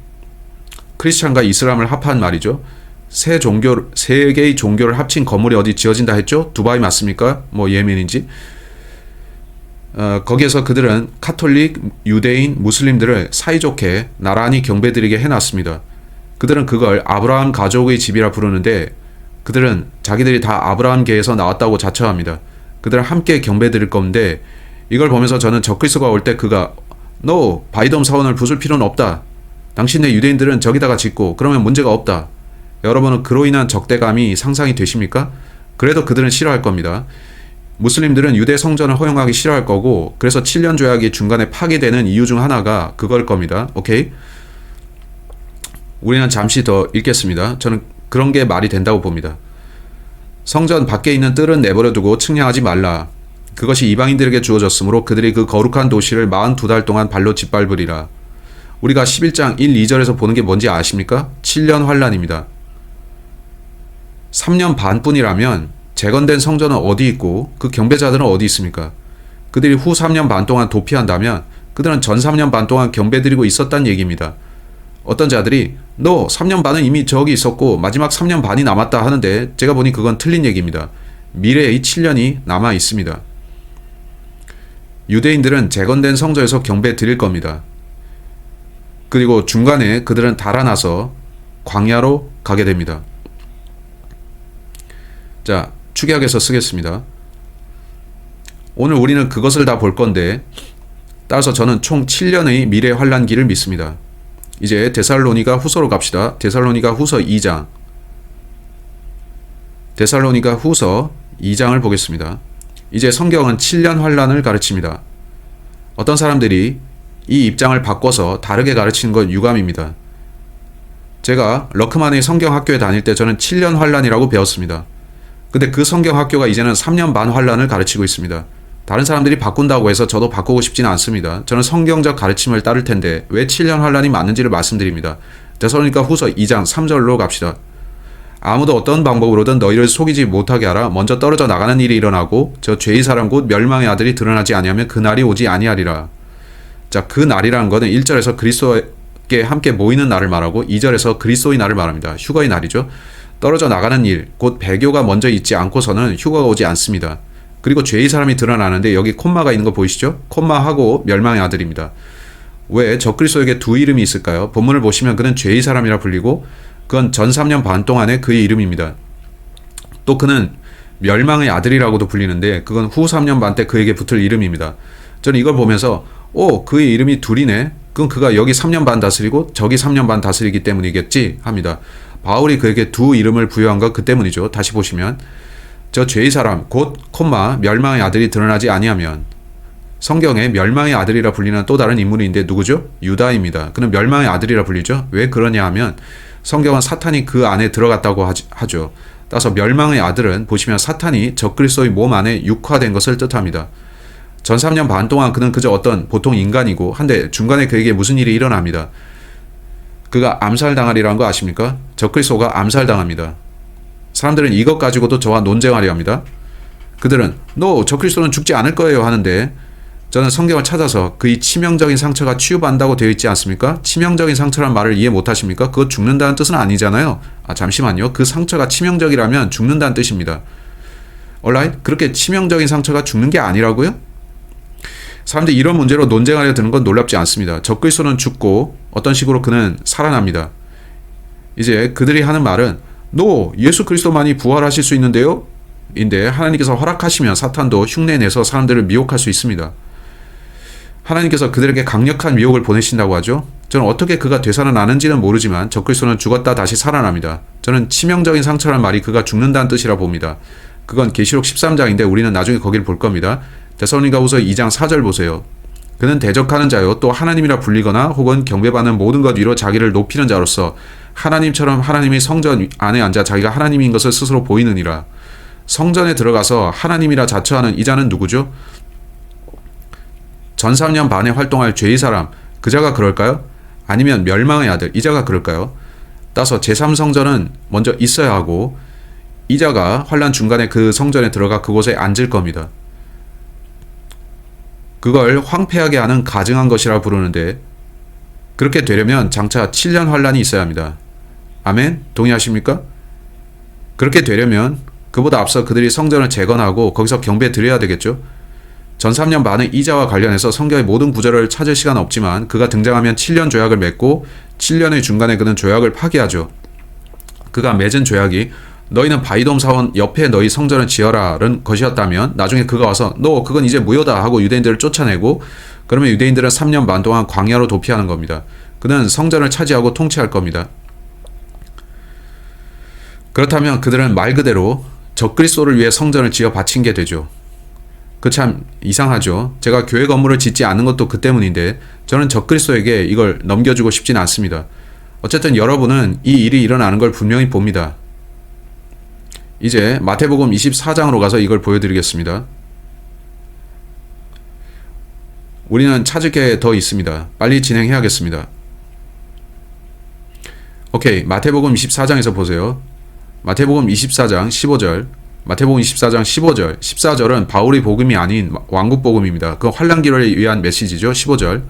크리스찬과 이슬람을 합한 말이죠. 세 개의 종교를 합친 건물이 어디 지어진다 했죠? 두바이 맞습니까? 예멘인지. 거기에서 그들은 카톨릭, 유대인, 무슬림들을 사이좋게 나란히 경배드리게 해놨습니다. 그들은 그걸 아브라함 가족의 집이라 부르는데 그들은 자기들이 다 아브라함계에서 나왔다고 자처합니다. 그들은 함께 경배드릴 건데 이걸 보면서 저는 적그리스도가 올 때 그가 바위돔 사원을 부술 필요는 없다. 당신네 유대인들은 저기다가 짓고 그러면 문제가 없다. 여러분은 그로 인한 적대감이 상상이 되십니까? 그래도 그들은 싫어할 겁니다. 무슬림들은 유대 성전을 허용하기 싫어할 거고 그래서 7년 조약이 중간에 파기되는 이유 중 하나가 그걸 겁니다. 오케이? 우리는 잠시 더 읽겠습니다. 저는 그런 게 말이 된다고 봅니다. 성전 밖에 있는 뜰은 내버려 두고 측량하지 말라. 그것이 이방인들에게 주어졌으므로 그들이 그 거룩한 도시를 42달 동안 발로 짓밟으리라. 우리가 11장 1, 2절에서 보는 게 뭔지 아십니까? 7년 환란입니다. 3년 반뿐이라면 재건된 성전은 어디 있고 그 경배자들은 어디 있습니까? 그들이 후 3년 반 동안 도피한다면 그들은 전 3년 반 동안 경배드리고 있었단 얘기입니다. 어떤 자들이 너 3년 반은 이미 저기 있었고 마지막 3년 반이 남았다 하는데 제가 보니 그건 틀린 얘기입니다. 미래의 7년이 남아 있습니다. 유대인들은 재건된 성전에서 경배 드릴 겁니다. 그리고 중간에 그들은 달아나서 광야로 가게 됩니다. 자, 축약해서 쓰겠습니다. 오늘 우리는 그것을 다 볼 건데 따라서 저는 총 7년의 미래 환란기를 믿습니다. 이제 데살로니가 후서로 갑시다. 데살로니가 후서 2장. 데살로니가 후서 2장을 보겠습니다. 이제 성경은 7년 환란을 가르칩니다. 어떤 사람들이 이 입장을 바꿔서 다르게 가르치는 건 유감입니다. 제가 러크만의 성경학교에 다닐 때 저는 7년 환란이라고 배웠습니다. 근데 그 성경학교가 이제는 3년 반 환란을 가르치고 있습니다. 다른 사람들이 바꾼다고 해서 저도 바꾸고 싶지는 않습니다. 저는 성경적 가르침을 따를 텐데 왜 7년 환란이 맞는지를 말씀드립니다. 데살로니가 후서 2장 3절로 갑시다. 아무도 어떤 방법으로든 너희를 속이지 못하게 하라. 먼저 떨어져 나가는 일이 일어나고 저 죄의 사람 곧 멸망의 아들이 드러나지 아니하면 그 날이 오지 아니하리라. 자, 그 날이라는 것은 1절에서 그리스도께 함께 모이는 날을 말하고 2절에서 그리스도의 날을 말합니다. 휴거의 날이죠. 떨어져 나가는 일, 곧 배교가 먼저 있지 않고서는 휴거가 오지 않습니다. 그리고 죄의 사람이 드러나는데 여기 콤마가 있는 거 보이시죠? 콤마하고 멸망의 아들입니다. 왜 적그리스도에게 두 이름이 있을까요? 본문을 보시면 그는 죄의 사람이라 불리고 그건 전 3년 반 동안의 그의 이름입니다. 또 그는 멸망의 아들이라고도 불리는데 그건 후 3년 반 때 그에게 붙을 이름입니다. 저는 이걸 보면서 그의 이름이 둘이네? 그건 그가 여기 3년 반 다스리고 저기 3년 반 다스리기 때문이겠지 합니다. 바울이 그에게 두 이름을 부여한 건 그 때문이죠. 다시 보시면 저 죄의 사람 곧 콤마 멸망의 아들이 드러나지 아니하면 성경에 멸망의 아들이라 불리는 또 다른 인물인데 누구죠? 유다입니다. 그는 멸망의 아들이라 불리죠. 왜 그러냐 하면 성경은 사탄이 그 안에 들어갔다고 하죠. 따라서 멸망의 아들은 보시면 사탄이 적그리스도의 몸 안에 육화된 것을 뜻합니다. 전 3년 반 동안 그는 그저 어떤 보통 인간이고 한데 중간에 그에게 무슨 일이 일어납니다. 그가 암살당하리라는 거 아십니까? 적그리스도가 암살당합니다. 사람들은 이것 가지고도 저와 논쟁하려 합니다. 그들은 너 적그리스도는 죽지 않을 거예요 하는데 저는 성경을 찾아서 그의 치명적인 상처가 치유받는다고 되어 있지 않습니까? 치명적인 상처란 말을 이해 못하십니까? 그거 죽는다는 뜻은 아니잖아요. 잠시만요. 그 상처가 치명적이라면 죽는다는 뜻입니다. alright? 그렇게 치명적인 상처가 죽는 게 아니라고요? 사람들이 이런 문제로 논쟁하려 드는 건 놀랍지 않습니다. 적그리스도는 죽고 어떤 식으로 그는 살아납니다. 이제 그들이 하는 말은 너 예수 그리스도만이 부활하실 수 있는데요? 인데 하나님께서 허락하시면 사탄도 흉내내서 사람들을 미혹할 수 있습니다. 하나님께서 그들에게 강력한 미혹을 보내신다고 하죠. 저는 어떻게 그가 되살아나는지는 모르지만 적그리스도는 죽었다 다시 살아납니다. 저는 치명적인 상처란 말이 그가 죽는다는 뜻이라 봅니다. 그건 계시록 13장인데 우리는 나중에 거기를 볼 겁니다. 데살로니가 후서 2장 4절 보세요. 그는 대적하는 자요 또 하나님이라 불리거나 혹은 경배받는 모든 것 위로 자기를 높이는 자로서 하나님처럼 하나님의 성전 안에 앉아 자기가 하나님인 것을 스스로 보이느니라. 성전에 들어가서 하나님이라 자처하는 이 자는 누구죠? 전 3년 반에 활동할 죄의 사람, 그 자가 그럴까요? 아니면 멸망의 아들, 이 자가 그럴까요? 따라서 제3성전은 먼저 있어야 하고 이 자가 환란 중간에 그 성전에 들어가 그곳에 앉을 겁니다. 그걸 황폐하게 하는 가증한 것이라 부르는데 그렇게 되려면 장차 7년 환란이 있어야 합니다. 아멘? 동의하십니까? 그렇게 되려면 그보다 앞서 그들이 성전을 재건하고 거기서 경배 드려야 되겠죠? 전 3년 반의 이자와 관련해서 성경의 모든 구절을 찾을 시간은 없지만 그가 등장하면 7년 조약을 맺고 7년의 중간에 그는 조약을 파기하죠. 그가 맺은 조약이 너희는 바이돔 사원 옆에 너희 성전을 지어라는 것이었다면 나중에 그가 와서 너 그건 이제 무효다 하고 유대인들을 쫓아내고 그러면 유대인들은 3년 반 동안 광야로 도피하는 겁니다. 그는 성전을 차지하고 통치할 겁니다. 그렇다면 그들은 말 그대로 적그리스도를 위해 성전을 지어 바친 게 되죠. 그 참 이상하죠. 제가 교회 건물을 짓지 않는 것도 그 때문인데 저는 적그리스도에게 이걸 넘겨주고 싶진 않습니다. 어쨌든 여러분은 이 일이 일어나는 걸 분명히 봅니다. 이제 마태복음 24장으로 가서 이걸 보여드리겠습니다. 우리는 찾을 게 더 있습니다. 빨리 진행해야겠습니다. 오케이, 마태복음 24장에서 보세요. 마태복음 24장 15절, 마태복음 24장 15절, 14절은 바울의 복음이 아닌 왕국 복음입니다. 그 환난기를 위한 메시지죠. 15절.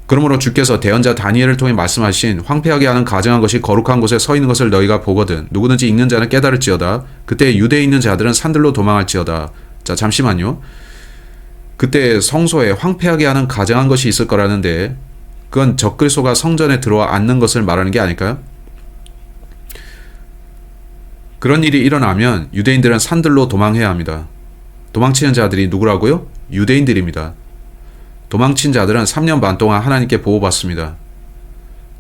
그러므로 주께서 대언자 다니엘을 통해 말씀하신 황폐하게 하는 가증한 것이 거룩한 곳에 서 있는 것을 너희가 보거든 누구든지 읽는 자는 깨달을지어다. 그때 유대에 있는 자들은 산들로 도망할지어다. 자, 잠시만요. 그때 성소에 황폐하게 하는 가증한 것이 있을 거라는데 그건 적그리스도가 성전에 들어와 앉는 것을 말하는 게 아닐까요? 그런 일이 일어나면 유대인들은 산들로 도망해야 합니다. 도망치는 자들이 누구라고요? 유대인들입니다. 도망친 자들은 3년 반 동안 하나님께 보호받습니다.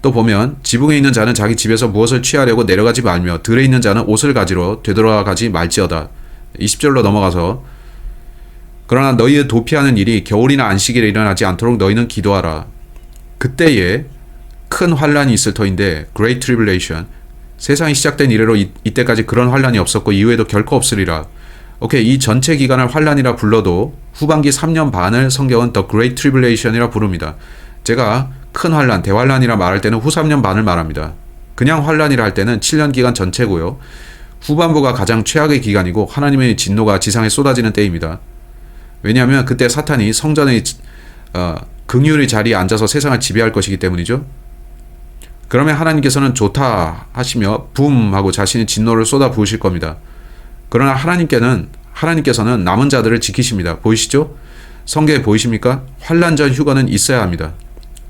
또 보면 지붕에 있는 자는 자기 집에서 무엇을 취하려고 내려가지 말며 들에 있는 자는 옷을 가지러 되돌아가지 말지어다. 20절로 넘어가서 그러나 너희의 도피하는 일이 겨울이나 안식일에 일어나지 않도록 너희는 기도하라. 그때에 큰 환란이 있을 터인데 Great Tribulation 세상이 시작된 이래로 이때까지 그런 환란이 없었고 이후에도 결코 없으리라. 오케이, 이 전체 기간을 환란이라 불러도 후반기 3년 반을 성경은 The Great Tribulation이라 부릅니다. 제가 큰 환란, 대환란이라 말할 때는 후 3년 반을 말합니다. 그냥 환란이라 할 때는 7년 기간 전체고요. 후반부가 가장 최악의 기간이고 하나님의 진노가 지상에 쏟아지는 때입니다. 왜냐하면 그때 사탄이 성전의 긍휼의 자리에 앉아서 세상을 지배할 것이기 때문이죠. 그러면 하나님께서는 좋다 하시며 붐 하고 자신의 진노를 쏟아 부으실 겁니다. 그러나 하나님께서는 남은 자들을 지키십니다. 보이시죠? 성경에 보이십니까? 환란 전 휴거는 있어야 합니다.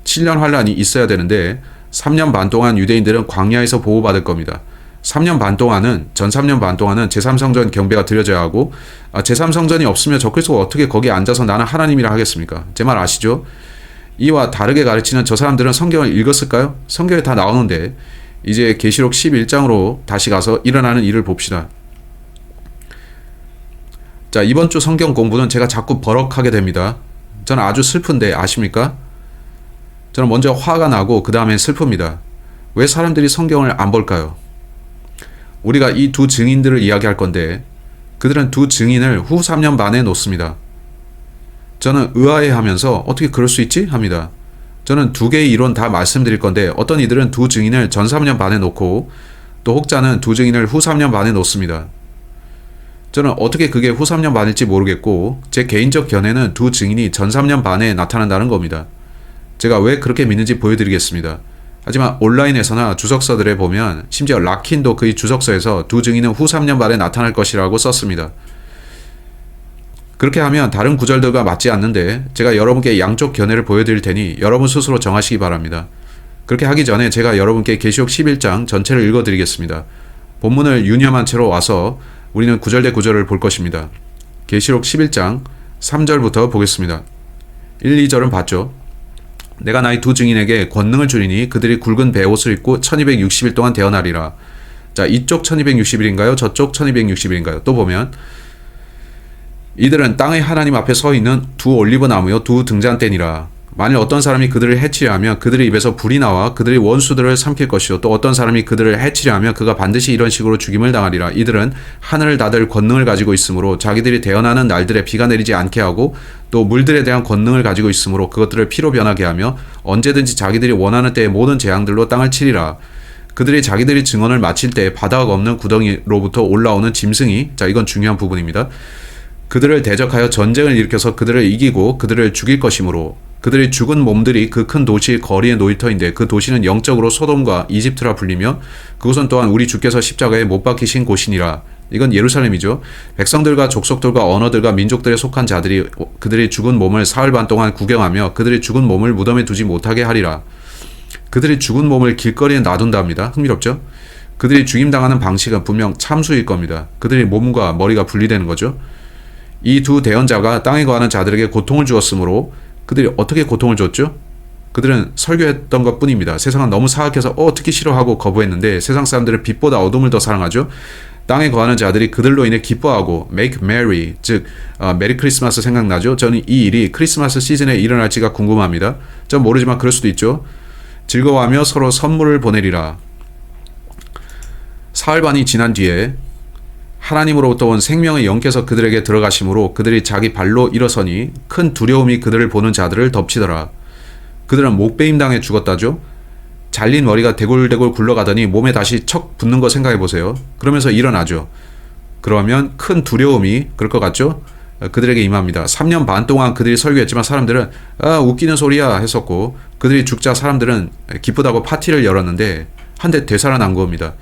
7년 환란이 있어야 되는데 3년 반 동안 유대인들은 광야에서 보호받을 겁니다. 3년 반 동안은 전 3년 반 동안은 제3성전 경배가 드려져야 하고 제3성전이 없으면 적그리스도가 어떻게 거기에 앉아서 나는 하나님이라 하겠습니까? 제 말 아시죠? 이와 다르게 가르치는 저 사람들은 성경을 읽었을까요? 성경에 다 나오는데 이제 계시록 11장으로 다시 가서 일어나는 일을 봅시다. 자, 이번 주 성경 공부는 제가 자꾸 버럭하게 됩니다. 저는 아주 슬픈데 아십니까? 저는 먼저 화가 나고 그 다음에 슬픕니다. 왜 사람들이 성경을 안 볼까요? 우리가 이 두 증인들을 이야기할 건데 그들은 두 증인을 후 3년 반에 놓습니다. 저는 의아해하면서 어떻게 그럴 수 있지? 합니다. 저는 두 개의 이론 다 말씀드릴 건데 어떤 이들은 두 증인을 전 3년 반에 놓고 또 혹자는 두 증인을 후 3년 반에 놓습니다. 저는 어떻게 그게 후 3년 반일지 모르겠고 제 개인적 견해는 두 증인이 전 3년 반에 나타난다는 겁니다. 제가 왜 그렇게 믿는지 보여드리겠습니다. 하지만 온라인에서나 주석서들에 보면 심지어 락킨도 그의 주석서에서 두 증인은 후 3년 반에 나타날 것이라고 썼습니다. 그렇게 하면 다른 구절들과 맞지 않는데 제가 여러분께 양쪽 견해를 보여드릴 테니 여러분 스스로 정하시기 바랍니다. 그렇게 하기 전에 제가 여러분께 계시록 11장 전체를 읽어드리겠습니다. 본문을 유념한 채로 와서 우리는 구절 대 구절을 볼 것입니다. 계시록 11장 3절부터 보겠습니다. 1, 2절은 봤죠? 내가 나의 두 증인에게 권능을 주리니 그들이 굵은 베옷을 입고 1260일 동안 대언하리라. 자, 이쪽 1260일인가요? 저쪽 1260일인가요? 또 보면 이들은 땅의 하나님 앞에 서 있는 두 올리브 나무요 두 등잔대니라. 만일 어떤 사람이 그들을 해치려 하면 그들의 입에서 불이 나와 그들의 원수들을 삼킬 것이요 또 어떤 사람이 그들을 해치려 하면 그가 반드시 이런 식으로 죽임을 당하리라. 이들은 하늘을 닫을 권능을 가지고 있으므로 자기들이 대언하는 날들에 비가 내리지 않게 하고 또 물들에 대한 권능을 가지고 있으므로 그것들을 피로 변하게 하며 언제든지 자기들이 원하는 때에 모든 재앙들로 땅을 치리라. 그들이 자기들이 증언을 마칠 때 바다가 없는 구덩이로부터 올라오는 짐승이, 자, 이건 중요한 부분입니다. 그들을 대적하여 전쟁을 일으켜서 그들을 이기고 그들을 죽일 것이므로 그들의 죽은 몸들이 그 큰 도시의 거리에 놓일터인데 그 도시는 영적으로 소돔과 이집트라 불리며 그곳은 또한 우리 주께서 십자가에 못 박히신 곳이니라. 이건 예루살렘이죠. 백성들과 족속들과 언어들과 민족들에 속한 자들이 그들의 죽은 몸을 사흘 반 동안 구경하며 그들의 죽은 몸을 무덤에 두지 못하게 하리라. 그들의 죽은 몸을 길거리에 놔둔답니다. 흥미롭죠? 그들이 죽임당하는 방식은 분명 참수일 겁니다. 그들의 몸과 머리가 분리되는 거죠. 이 두 대언자가 땅에 거하는 자들에게 고통을 주었으므로 그들이 어떻게 고통을 줬죠? 그들은 설교했던 것 뿐입니다. 세상은 너무 사악해서 듣기 싫어하고 거부했는데 세상 사람들은 빛보다 어둠을 더 사랑하죠. 땅에 거하는 자들이 그들로 인해 기뻐하고 make merry, 즉 메리 크리스마스 생각나죠? 저는 이 일이 크리스마스 시즌에 일어날지가 궁금합니다. 전 모르지만 그럴 수도 있죠. 즐거워하며 서로 선물을 보내리라. 사흘반이 지난 뒤에 하나님으로부터 온 생명의 영께서 그들에게 들어가심으로 그들이 자기 발로 일어서니 큰 두려움이 그들을 보는 자들을 덮치더라. 그들은 목베임 당해 죽었다죠. 잘린 머리가 대굴대굴 굴러가더니 몸에 다시 척 붙는 거 생각해 보세요. 그러면서 일어나죠. 그러면 큰 두려움이 그럴 것 같죠? 그들에게 임합니다. 3년 반 동안 그들이 설교했지만 사람들은 웃기는 소리야 했었고 그들이 죽자 사람들은 기쁘다고 파티를 열었는데 한데 되살아난 겁니다.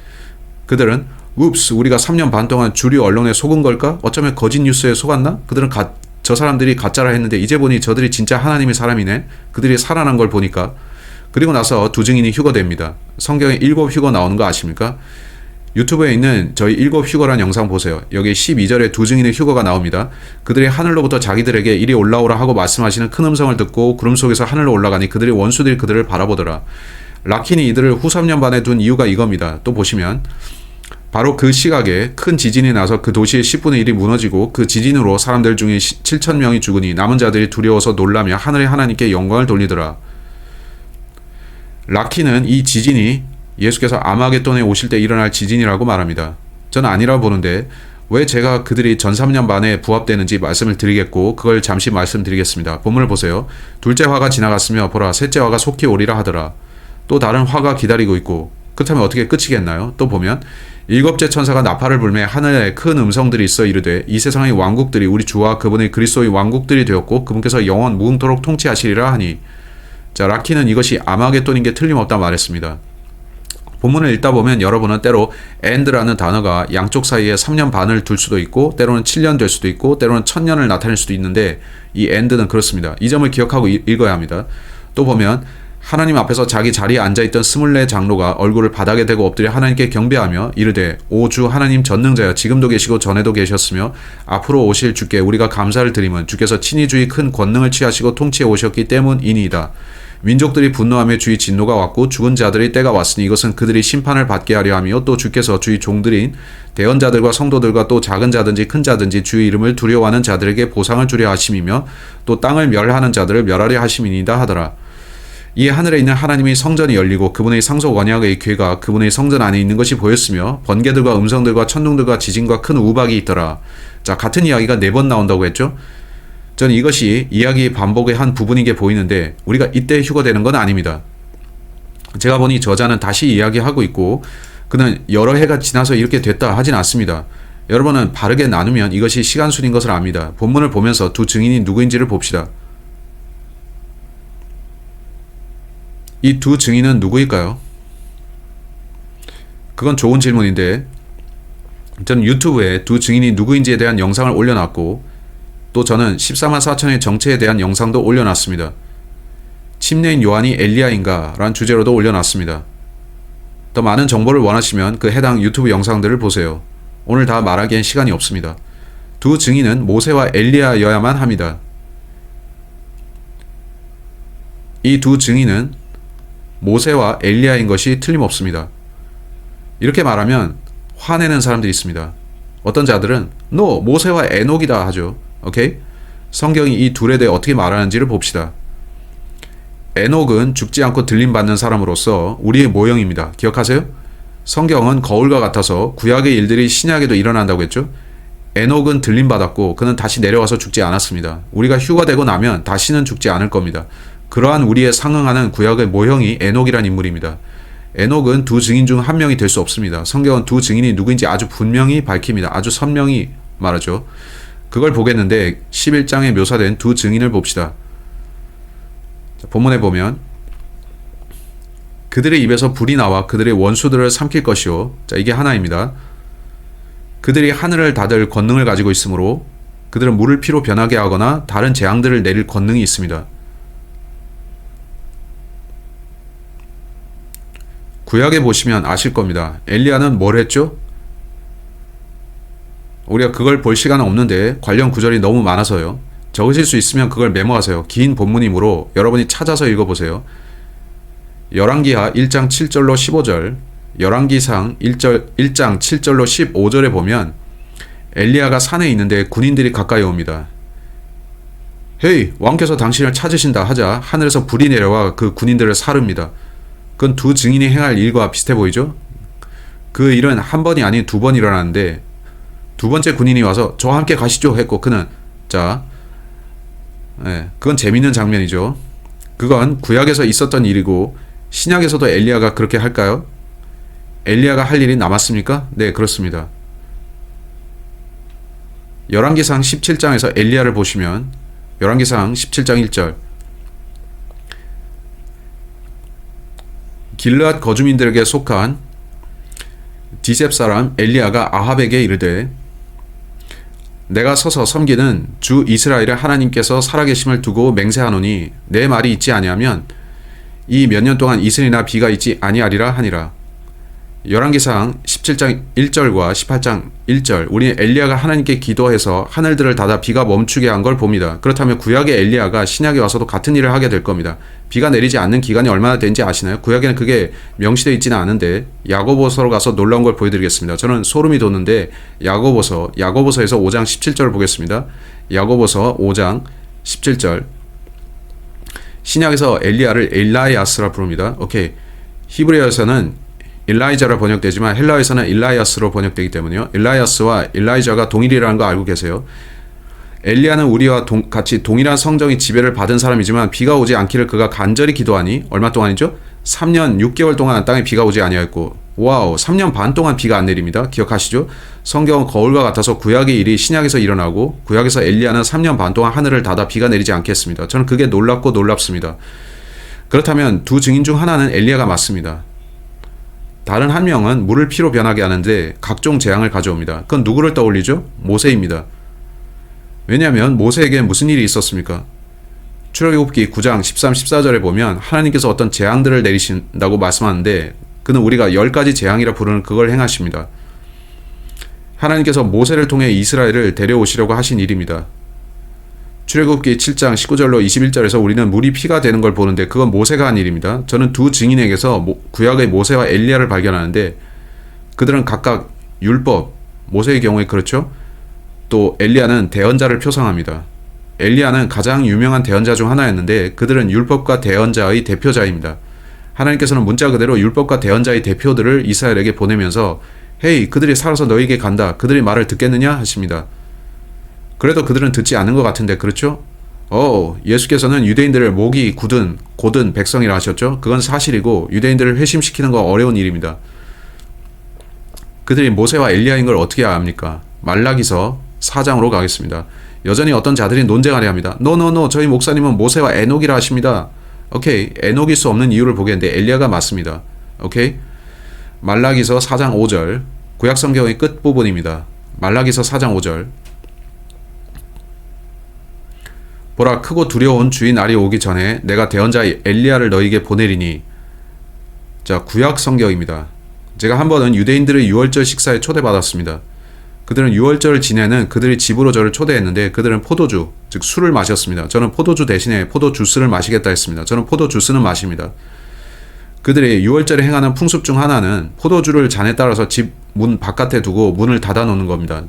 그들은 웁스 우리가 3년 반 동안 주류 언론에 속은 걸까? 어쩌면 거짓 뉴스에 속았나? 그들은 저 사람들이 가짜라 했는데 이제 보니 저들이 진짜 하나님의 사람이네. 그들이 살아난 걸 보니까. 그리고 나서 두 증인이 휴거됩니다. 성경에 7 휴거 나오는 거 아십니까? 유튜브에 있는 저희 7 휴거란 영상 보세요. 여기 12절에 두 증인의 휴거가 나옵니다. 그들이 하늘로부터 자기들에게 이리 올라오라 하고 말씀하시는 큰 음성을 듣고 구름 속에서 하늘로 올라가니 그들의 원수들이 그들을 바라보더라. 라킨이 이들을 후 3년 반에 둔 이유가 이겁니다. 또 보시면 바로 그 시각에 큰 지진이 나서 그 도시의 10분의 1이 무너지고 그 지진으로 사람들 중에 7,000명이 죽으니 남은 자들이 두려워서 놀라며 하늘의 하나님께 영광을 돌리더라. 라키는 이 지진이 예수께서 아마겟돈에 오실 때 일어날 지진이라고 말합니다. 저는 아니라고 보는데 왜 제가 그들이 전 3년 반에 부합되는지 말씀을 드리겠고 그걸 잠시 말씀드리겠습니다. 본문을 보세요. 둘째 화가 지나갔으며 보라 셋째 화가 속히 오리라 하더라. 또 다른 화가 기다리고 있고 그렇다면 어떻게 끝이겠나요? 또 보면 일곱째 천사가 나팔을 불매 하늘에 큰 음성들이 있어 이르되 이 세상의 왕국들이 우리 주와 그분의 그리스도의 왕국들이 되었고 그분께서 영원 무궁토록 통치하시리라 하니 자 라키는 이것이 아마겟돈인 게 틀림없다 말했습니다. 본문을 읽다 보면 여러분은 때로 and라는 단어가 양쪽 사이에 3년 반을 둘 수도 있고 때로는 7년 될 수도 있고 때로는 1000년을 나타낼 수도 있는데 이 and는 그렇습니다. 이 점을 기억하고 읽어야 합니다. 또 보면 하나님 앞에서 자기 자리에 앉아있던 24 장로가 얼굴을 바닥에 대고 엎드려 하나님께 경배하며 이르되 오 주 하나님 전능자여 지금도 계시고 전에도 계셨으며 앞으로 오실 주께 우리가 감사를 드림은 주께서 친히 주의 큰 권능을 취하시고 통치해 오셨기 때문이니이다. 민족들이 분노하며 주의 진노가 왔고 죽은 자들의 때가 왔으니 이것은 그들이 심판을 받게 하려 하며 또 주께서 주의 종들인 대언자들과 성도들과 또 작은 자든지 큰 자든지 주의 이름을 두려워하는 자들에게 보상을 주려 하심이며 또 땅을 멸하는 자들을 멸하려 하심이니이다 하더라. 이에 하늘에 있는 하나님의 성전이 열리고 그분의 상속 언약의 궤가 그분의 성전 안에 있는 것이 보였으며 번개들과 음성들과 천둥들과 지진과 큰 우박이 있더라. 자, 같은 이야기가 4번 나온다고 했죠. 저는 이것이 이야기 반복의 한 부분인 게 보이는데 우리가 이때 휴거되는 건 아닙니다. 제가 보니 저자는 다시 이야기하고 있고 그는 여러 해가 지나서 이렇게 됐다 하진 않습니다. 여러분은 바르게 나누면 이것이 시간순인 것을 압니다. 본문을 보면서 두 증인이 누구인지를 봅시다. 이 두 증인은 누구일까요? 그건 좋은 질문인데 저는 유튜브에 두 증인이 누구인지에 대한 영상을 올려놨고 또 저는 14만 4천의 정체에 대한 영상도 올려놨습니다. 침례인 요한이 엘리야인가? 라는 주제로도 올려놨습니다. 더 많은 정보를 원하시면 그 해당 유튜브 영상들을 보세요. 오늘 다 말하기엔 시간이 없습니다. 두 증인은 모세와 엘리야여야만 합니다. 이 두 증인은 모세와 엘리야인 것이 틀림없습니다. 이렇게 말하면 화내는 사람들이 있습니다. 어떤 자들은 No, 모세와 에녹이다 하죠. 오케이? 성경이 이 둘에 대해 어떻게 말하는지를 봅시다. 에녹은 죽지 않고 들림받는 사람으로서 우리의 모형입니다. 기억하세요? 성경은 거울과 같아서 구약의 일들이 신약에도 일어난다고 했죠. 에녹은 들림받았고 그는 다시 내려와서 죽지 않았습니다. 우리가 휴가되고 나면 다시는 죽지 않을 겁니다. 그러한 우리에 상응하는 구약의 모형이 에녹이란 인물입니다. 에녹은 두 증인 중 한 명이 될 수 없습니다. 성경은 두 증인이 누구인지 아주 분명히 밝힙니다. 아주 선명히 말하죠. 그걸 보겠는데 11장에 묘사된 두 증인을 봅시다. 자, 본문에 보면 그들의 입에서 불이 나와 그들의 원수들을 삼킬 것이요. 자, 이게 하나입니다. 그들이 하늘을 닫을 권능을 가지고 있으므로 그들은 물을 피로 변하게 하거나 다른 재앙들을 내릴 권능이 있습니다. 구약에 보시면 아실 겁니다. 엘리야는 뭘 했죠? 우리가 그걸 볼 시간은 없는데 관련 구절이 너무 많아서요. 적으실 수 있으면 그걸 메모하세요. 긴 본문이므로 여러분이 찾아서 읽어보세요. 열왕기하 1장 7절로 15절, 열왕기상 1장 7절로 15절에 보면 엘리야가 산에 있는데 군인들이 가까이 옵니다. 헤이, 왕께서 당신을 찾으신다 하자 하늘에서 불이 내려와 그 군인들을 사릅니다. 그건 두 증인이 행할 일과 비슷해 보이죠? 그 일은 한 번이 아닌 두 번 일어나는데 두 번째 군인이 와서 저와 함께 가시죠 했고 그는 그건 재밌는 장면이죠. 그건 구약에서 있었던 일이고 신약에서도 엘리야가 그렇게 할까요? 엘리야가 할 일이 남았습니까? 네, 그렇습니다. 열왕기상 17장에서 엘리야를 보시면 열왕기상 17장 1절 길르앗 거주민들에게 속한 디셉 사람 엘리야가 아합에게 이르되 내가 서서 섬기는 주 이스라엘의 하나님께서 살아계심을 두고 맹세하노니 내 말이 있지 아니하면 이 몇 년 동안 이슬이나 비가 있지 아니하리라 하니라. 열왕기상 17장 1절과 18장 1절 우리는 엘리야가 하나님께 기도해서 하늘들을 닫아 비가 멈추게 한 걸 봅니다. 그렇다면 구약의 엘리야가 신약에 와서도 같은 일을 하게 될 겁니다. 비가 내리지 않는 기간이 얼마나 된지 아시나요? 구약에는 그게 명시되어 있지는 않은데 야고보서로 가서 놀라운 걸 보여드리겠습니다. 저는 소름이 돋는데 야고보서에서 5장 17절을 보겠습니다. 야고보서 5장 17절 신약에서 엘리야를 엘라이아스라 부릅니다. 오케이. 히브리어에서는 일라이자로 번역되지만 헬라어에서는 일라이아스로 번역되기 때문에요. 일라이아스와 일라이자가 동일이라는 거 알고 계세요. 엘리야는 우리와 같이 동일한 성정의 지배를 받은 사람이지만 비가 오지 않기를 그가 간절히 기도하니 얼마 동안이죠? 3년 6개월 동안 땅에 비가 오지 아니하였고 와우 3년 반 동안 비가 안 내립니다. 기억하시죠? 성경은 거울과 같아서 구약의 일이 신약에서 일어나고 구약에서 엘리야는 3년 반 동안 하늘을 닫아 비가 내리지 않겠습니다. 저는 그게 놀랍고 놀랍습니다. 그렇다면 두 증인 중 하나는 엘리야가 맞습니다. 다른 한 명은 물을 피로 변하게 하는데 각종 재앙을 가져옵니다. 그건 누구를 떠올리죠? 모세입니다. 왜냐하면 모세에게 무슨 일이 있었습니까? 출애굽기 9장 13, 14절에 보면 하나님께서 어떤 재앙들을 내리신다고 말씀하는데 그는 우리가 10가지 재앙이라 부르는 그걸 행하십니다. 하나님께서 모세를 통해 이스라엘을 데려오시려고 하신 일입니다. 출애굽기 7장 19절로 21절에서 우리는 물이 피가 되는 걸 보는데 그건 모세가 한 일입니다. 저는 두 증인에게서 구약의 모세와 엘리야를 발견하는데 그들은 각각 율법, 모세의 경우에 그렇죠. 또 엘리야는 대언자를 표상합니다. 엘리야는 가장 유명한 대언자 중 하나였는데 그들은 율법과 대언자의 대표자입니다. 하나님께서는 문자 그대로 율법과 대언자의 대표들을 이스라엘에게 보내면서 헤이 그들이 살아서 너희에게 간다. 그들의 말을 듣겠느냐 하십니다. 그래도 그들은 듣지 않는 것 같은데 그렇죠? 예수께서는 유대인들을 목이 곧은 백성이라 하셨죠? 그건 사실이고 유대인들을 회심시키는 건 어려운 일입니다. 그들이 모세와 엘리야인 걸 어떻게 압니까? 말라기서 4장으로 가겠습니다. 여전히 어떤 자들이 논쟁하려 합니다. 노 저희 목사님은 모세와 에녹이라 하십니다. 오케이. 에녹일 수 없는 이유를 보겠는데 엘리야가 맞습니다. 오케이. 말라기서 4장 5절 구약성경의 끝부분입니다. 말라기서 4장 5절 보라 크고 두려운 주의 날이 오기 전에 내가 대언자 엘리야를 너희에게 보내리니. 자, 구약 성경입니다. 제가 한 번은 유대인들의 유월절 식사에 초대받았습니다. 그들은 유월절을 지내는 그들의 집으로 저를 초대했는데 그들은 포도주, 즉 술을 마셨습니다. 저는 포도주 대신에 포도주스를 마시겠다 했습니다. 저는 포도주스는 마십니다. 그들이 유월절에 행하는 풍습 중 하나는 포도주를 잔에 따라서 집 문 바깥에 두고 문을 닫아 놓는 겁니다.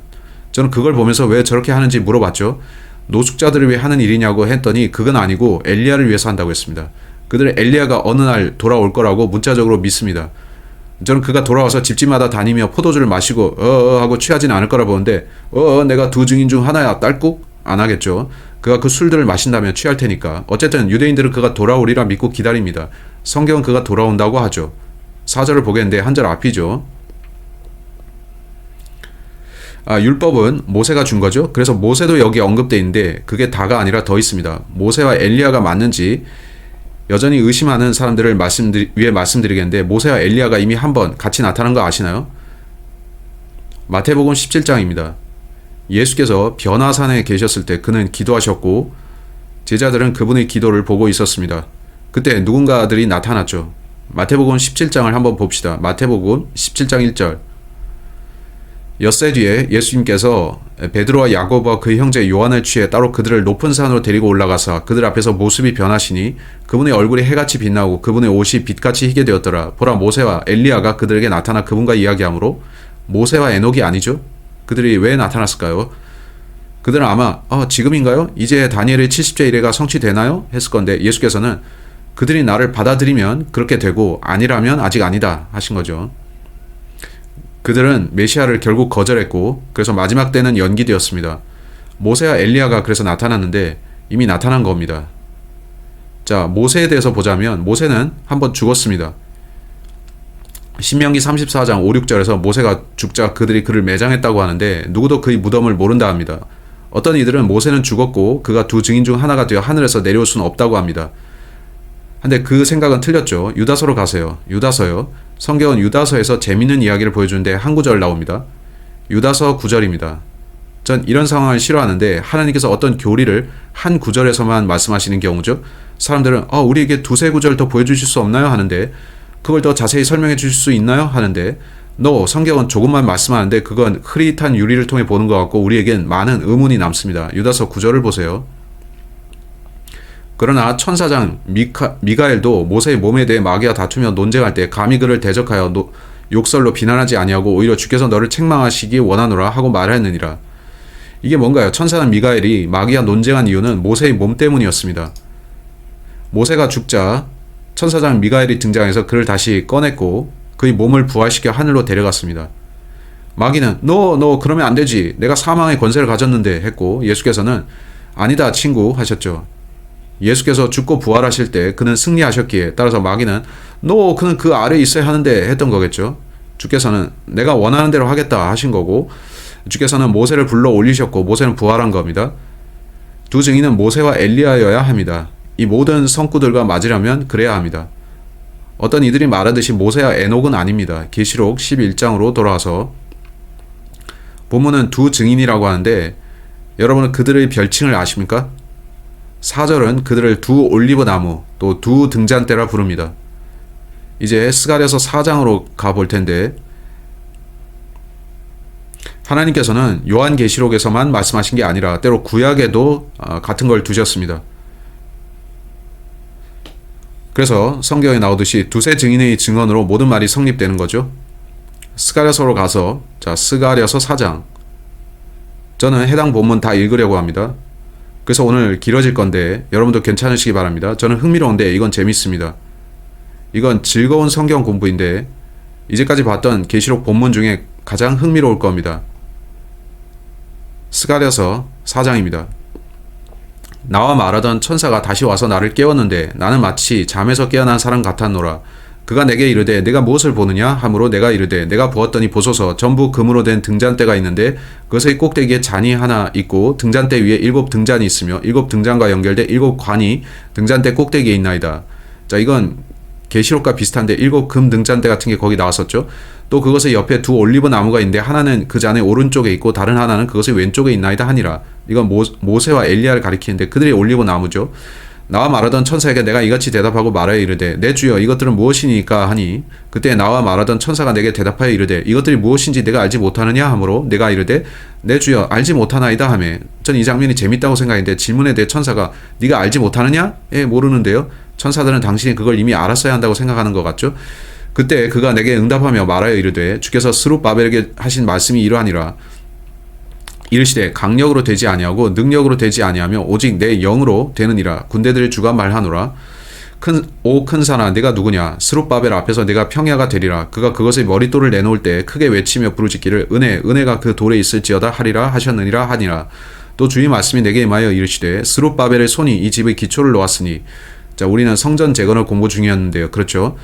저는 그걸 보면서 왜 저렇게 하는지 물어봤죠. 노숙자들을 위해 하는 일이냐고 했더니 그건 아니고 엘리야를 위해서 한다고 했습니다. 그들은 엘리야가 어느 날 돌아올 거라고 문자적으로 믿습니다. 저는 그가 돌아와서 집집마다 다니며 포도주를 마시고 하고 취하진 않을 거라 보는데 내가 두 증인 중 하나야 딸꾹? 안 하겠죠. 그가 그 술들을 마신다면 취할 테니까. 어쨌든 유대인들은 그가 돌아오리라 믿고 기다립니다. 성경은 그가 돌아온다고 하죠. 4절을 보겠는데 한 절 앞이죠. 율법은 모세가 준 거죠. 그래서 모세도 여기 언급되어 있는데 그게 다가 아니라 더 있습니다. 모세와 엘리야가 맞는지 여전히 의심하는 사람들을 위해 말씀드리겠는데 모세와 엘리야가 이미 한 번 같이 나타난 거 아시나요? 마태복음 17장입니다. 예수께서 변화산에 계셨을 때 그는 기도하셨고 제자들은 그분의 기도를 보고 있었습니다. 그때 누군가들이 나타났죠. 마태복음 17장을 한번 봅시다. 마태복음 17장 1절 엿새 뒤에 예수님께서 베드로와 야고보와 그 형제 요한을 취해 따로 그들을 높은 산으로 데리고 올라가사 그들 앞에서 모습이 변하시니 그분의 얼굴이 해같이 빛나고 그분의 옷이 빛같이 희게 되었더라. 보라, 모세와 엘리야가 그들에게 나타나 그분과 이야기하므로. 모세와 에녹이 아니죠? 그들이 왜 나타났을까요? 그들은 아마 지금인가요? 이제 다니엘의 70제 1회가 성취되나요? 했을 건데 예수께서는 그들이 나를 받아들이면 그렇게 되고 아니라면 아직 아니다 하신 거죠. 그들은 메시아를 결국 거절했고 그래서 마지막 때는 연기되었습니다. 모세와 엘리야가 그래서 나타났는데 이미 나타난 겁니다. 자, 모세에 대해서 보자면 모세는 한번 죽었습니다. 신명기 34장 5, 6절에서 모세가 죽자 그들이 그를 매장했다고 하는데 누구도 그의 무덤을 모른다 합니다. 어떤 이들은 모세는 죽었고 그가 두 증인 중 하나가 되어 하늘에서 내려올 수는 없다고 합니다. 근데 그 생각은 틀렸죠. 유다서로 가세요. 유다서요. 성경은 유다서에서 재밌는 이야기를 보여주는데 한 구절 나옵니다. 유다서 9절입니다. 전 이런 상황을 싫어하는데 하나님께서 어떤 교리를 한 구절에서만 말씀하시는 경우죠. 사람들은 우리에게 두세 구절 더 보여주실 수 없나요? 하는데 그걸 더 자세히 설명해 주실 수 있나요? 하는데 성경은 조금만 말씀하는데 그건 흐릿한 유리를 통해 보는 것 같고 우리에겐 많은 의문이 남습니다. 유다서 9절을 보세요. 그러나 천사장 미가엘도 모세의 몸에 대해 마귀와 다투며 논쟁할 때 감히 그를 대적하여 욕설로 비난하지 아니하고 오히려 주께서 너를 책망하시기 원하노라 하고 말하였느니라. 이게 뭔가요? 천사장 미가엘이 마귀와 논쟁한 이유는 모세의 몸 때문이었습니다. 모세가 죽자 천사장 미가엘이 등장해서 그를 다시 꺼냈고 그의 몸을 부활시켜 하늘로 데려갔습니다. 마귀는 너 그러면 안 되지. 내가 사망의 권세를 가졌는데 했고 예수께서는 아니다 친구 하셨죠. 예수께서 죽고 부활하실 때 그는 승리하셨기에 따라서 마귀는 그는 그 아래에 있어야 하는데 했던 거겠죠. 주께서는 내가 원하는 대로 하겠다 하신 거고 주께서는 모세를 불러 올리셨고 모세는 부활한 겁니다. 두 증인은 모세와 엘리야여야 합니다. 이 모든 성구들과 맞으려면 그래야 합니다. 어떤 이들이 말하듯이 모세와 에녹은 아닙니다. 계시록 11장으로 돌아와서 본문은 두 증인이라고 하는데 여러분은 그들의 별칭을 아십니까? 4절은 그들을 두 올리브 나무 또 두 등잔대라 부릅니다. 이제 스가랴서 4장으로 가볼 텐데 하나님께서는 요한계시록에서만 말씀하신 게 아니라 때로 구약에도 같은 걸 두셨습니다. 그래서 성경에 나오듯이 두세 증인의 증언으로 모든 말이 성립되는 거죠. 스가랴서로 가서 스가랴서 4장 저는 해당 본문 다 읽으려고 합니다. 그래서 오늘 길어질 건데 여러분도 괜찮으시기 바랍니다. 저는 흥미로운데 이건 재밌습니다. 이건 즐거운 성경 공부인데 이제까지 봤던 계시록 본문 중에 가장 흥미로울 겁니다. 스가랴서 4장입니다. 나와 말하던 천사가 다시 와서 나를 깨웠는데 나는 마치 잠에서 깨어난 사람 같았노라. 그가 내게 이르되 내가 무엇을 보느냐 하므로 내가 이르되 내가 보았더니 보소서 전부 금으로 된 등잔대가 있는데 그것의 꼭대기에 잔이 하나 있고 등잔대 위에 7 등잔이 있으며 7 등잔과 연결돼 7 관이 등잔대 꼭대기에 있나이다. 자, 이건 계시록과 비슷한데 7 금 등잔대 같은 게 거기 나왔었죠. 또 그것의 옆에 두 올리브 나무가 있는데 하나는 그 잔의 오른쪽에 있고 다른 하나는 그것의 왼쪽에 있나이다 하니라. 이건 모세와 엘리야를 가리키는데 그들이 올리브 나무죠. 나와 말하던 천사에게 내가 이같이 대답하고 말하여 이르되 내 주여 이것들은 무엇이니까 하니 그때 나와 말하던 천사가 내게 대답하여 이르되 이것들이 무엇인지 내가 알지 못하느냐 하므로 내가 이르되 내 주여 알지 못하나이다 하매 전 이 장면이 재밌다고 생각했는데 질문에 대해 천사가 네가 알지 못하느냐? 모르는데요. 천사들은 당신이 그걸 이미 알았어야 한다고 생각하는 것 같죠. 그때 그가 내게 응답하며 말하여 이르되 주께서 스룹바벨에게 하신 말씀이 이러하니라. 이르시되 강력으로 되지 아니하고 능력으로 되지 아니하며 오직 내 영으로 되느니라. 군대들의 주가 말하노라. 큰 산아 네가 누구냐? 스룹바벨 앞에서 네가 평야가 되리라. 그가 그것의 머릿돌을 내놓을 때 크게 외치며 부르짖기를 은혜가 그 돌에 있을지어다 하리라 하셨느니라 하니라. 또 주의 말씀이 내게 임하여 이르시되 스룹바벨의 손이 이 집의 기초를 놓았으니 자, 우리는 성전 재건을 공부 중이었는데요. 그렇죠.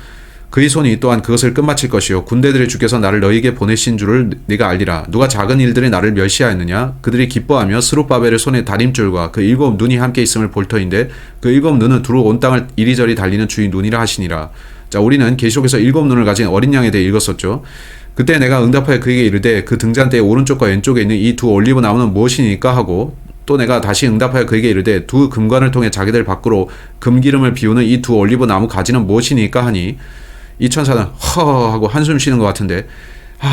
그의 손이 또한 그것을 끝마칠 것이요 군대들의 주께서 나를 너희에게 보내신 줄을 네가 알리라. 누가 작은 일들에 나를 멸시하였느냐? 그들이 기뻐하며 스룹바벨의 손에 다림줄과 그 7 눈이 함께 있음을 볼 터인데 그 7 눈은 두루 온 땅을 이리저리 달리는 주의 눈이라 하시니라. 자, 우리는 계시록에서 7 눈을 가진 어린 양에 대해 읽었었죠. 그때 내가 응답하여 그에게 이르되 그 등잔대의 오른쪽과 왼쪽에 있는 이 두 올리브 나무는 무엇이니까 하고 또 내가 다시 응답하여 그에게 이르되 두 금관을 통해 자기들 밖으로 금기름을 비우는 이 두 올리브 나무 가지는 무엇이니까 하니 이 천사는 허 하고 한숨 쉬는 것 같은데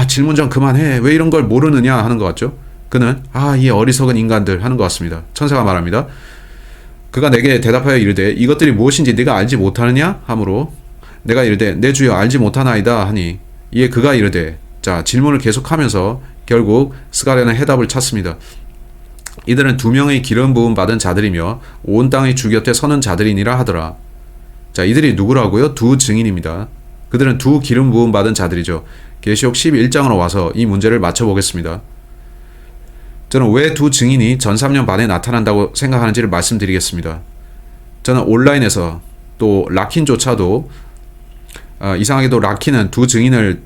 질문 좀 그만해. 왜 이런 걸 모르느냐 하는 것 같죠. 그는 이 어리석은 인간들 하는 것 같습니다. 천사가 말합니다. 그가 내게 대답하여 이르되 이것들이 무엇인지 네가 알지 못하느냐 하므로 내가 이르되 내 주여 알지 못하나이다 하니 이에 그가 이르되 자 질문을 계속하면서 결국 스가랴는 해답을 찾습니다. 이들은 2명의 기름 부음 받은 자들이며 온 땅의 주 곁에 서는 자들이니라 하더라. 자 이들이 누구라고요? 2 증인입니다. 그들은 2 기름 부음 받은 자들이죠. 계시록 11장으로 와서 이 문제를 맞춰보겠습니다. 저는 왜 2 증인이 전 3년 반에 나타난다고 생각하는지를 말씀드리겠습니다. 저는 온라인에서 또 락킨조차도 이상하게도 락킨은 2 증인을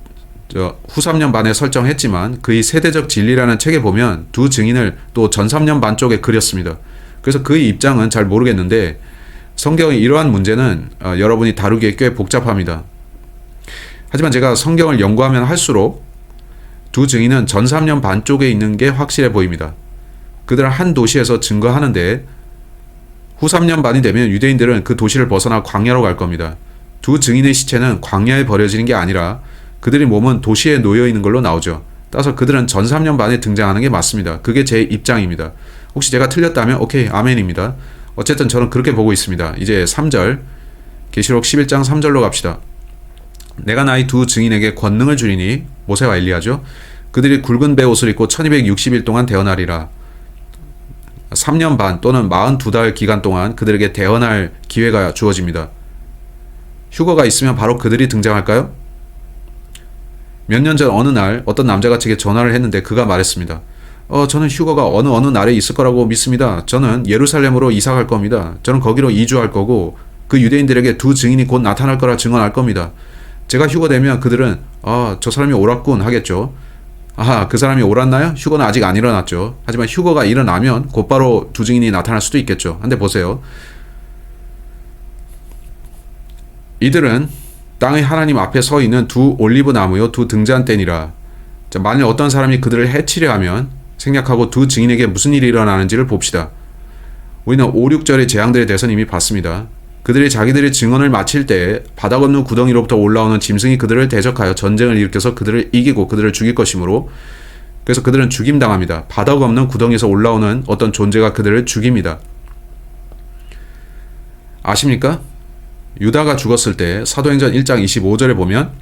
후 3년 반에 설정했지만 그의 세대적 진리라는 책에 보면 2 증인을 또 전 3년 반 쪽에 그렸습니다. 그래서 그의 입장은 잘 모르겠는데 성경의 이러한 문제는 여러분이 다루기에 꽤 복잡합니다. 하지만 제가 성경을 연구하면 할수록 2 증인은 전 3년 반 쪽에 있는 게 확실해 보입니다. 그들은 한 도시에서 증거하는데 후 3년 반이 되면 유대인들은 그 도시를 벗어나 광야로 갈 겁니다. 2 증인의 시체는 광야에 버려지는 게 아니라 그들의 몸은 도시에 놓여 있는 걸로 나오죠. 따라서 그들은 전 3년 반에 등장하는 게 맞습니다. 그게 제 입장입니다. 혹시 제가 틀렸다면 오케이 아멘입니다. 어쨌든 저는 그렇게 보고 있습니다. 이제 3절 계시록 11장 3절로 갑시다. 내가 나의 2 증인에게 권능을 주리니 모세와 엘리야죠. 그들이 굵은 베옷을 입고 1260일 동안 대언하리라. 3년 반 또는 42달 기간 동안 그들에게 대언할 기회가 주어집니다. 휴거가 있으면 바로 그들이 등장할까요? 몇 년 전 어느 날 어떤 남자가 제게 전화를 했는데 그가 말했습니다. 저는 휴거가 어느 날에 있을 거라고 믿습니다. 저는 예루살렘으로 이사 갈 겁니다. 저는 거기로 이주할 거고 그 유대인들에게 2 증인이 곧 나타날 거라 증언할 겁니다. 제가 휴거되면 그들은 저 사람이 옳았군 하겠죠. 그 사람이 옳았나요? 휴거는 아직 안 일어났죠. 하지만 휴거가 일어나면 곧바로 2 증인이 나타날 수도 있겠죠. 근데 보세요. 이들은 땅의 하나님 앞에 서 있는 2 올리브 나무요 2 등잔대니라. 만일 어떤 사람이 그들을 해치려 하면 생략하고 2 증인에게 무슨 일이 일어나는지를 봅시다. 우리는 5, 6절의 재앙들에 대해서는 이미 봤습니다. 그들이 자기들의 증언을 마칠 때 바닥 없는 구덩이로부터 올라오는 짐승이 그들을 대적하여 전쟁을 일으켜서 그들을 이기고 그들을 죽일 것이므로 그래서 그들은 죽임당합니다. 바닥 없는 구덩이에서 올라오는 어떤 존재가 그들을 죽입니다. 아십니까? 유다가 죽었을 때 사도행전 1장 25절에 보면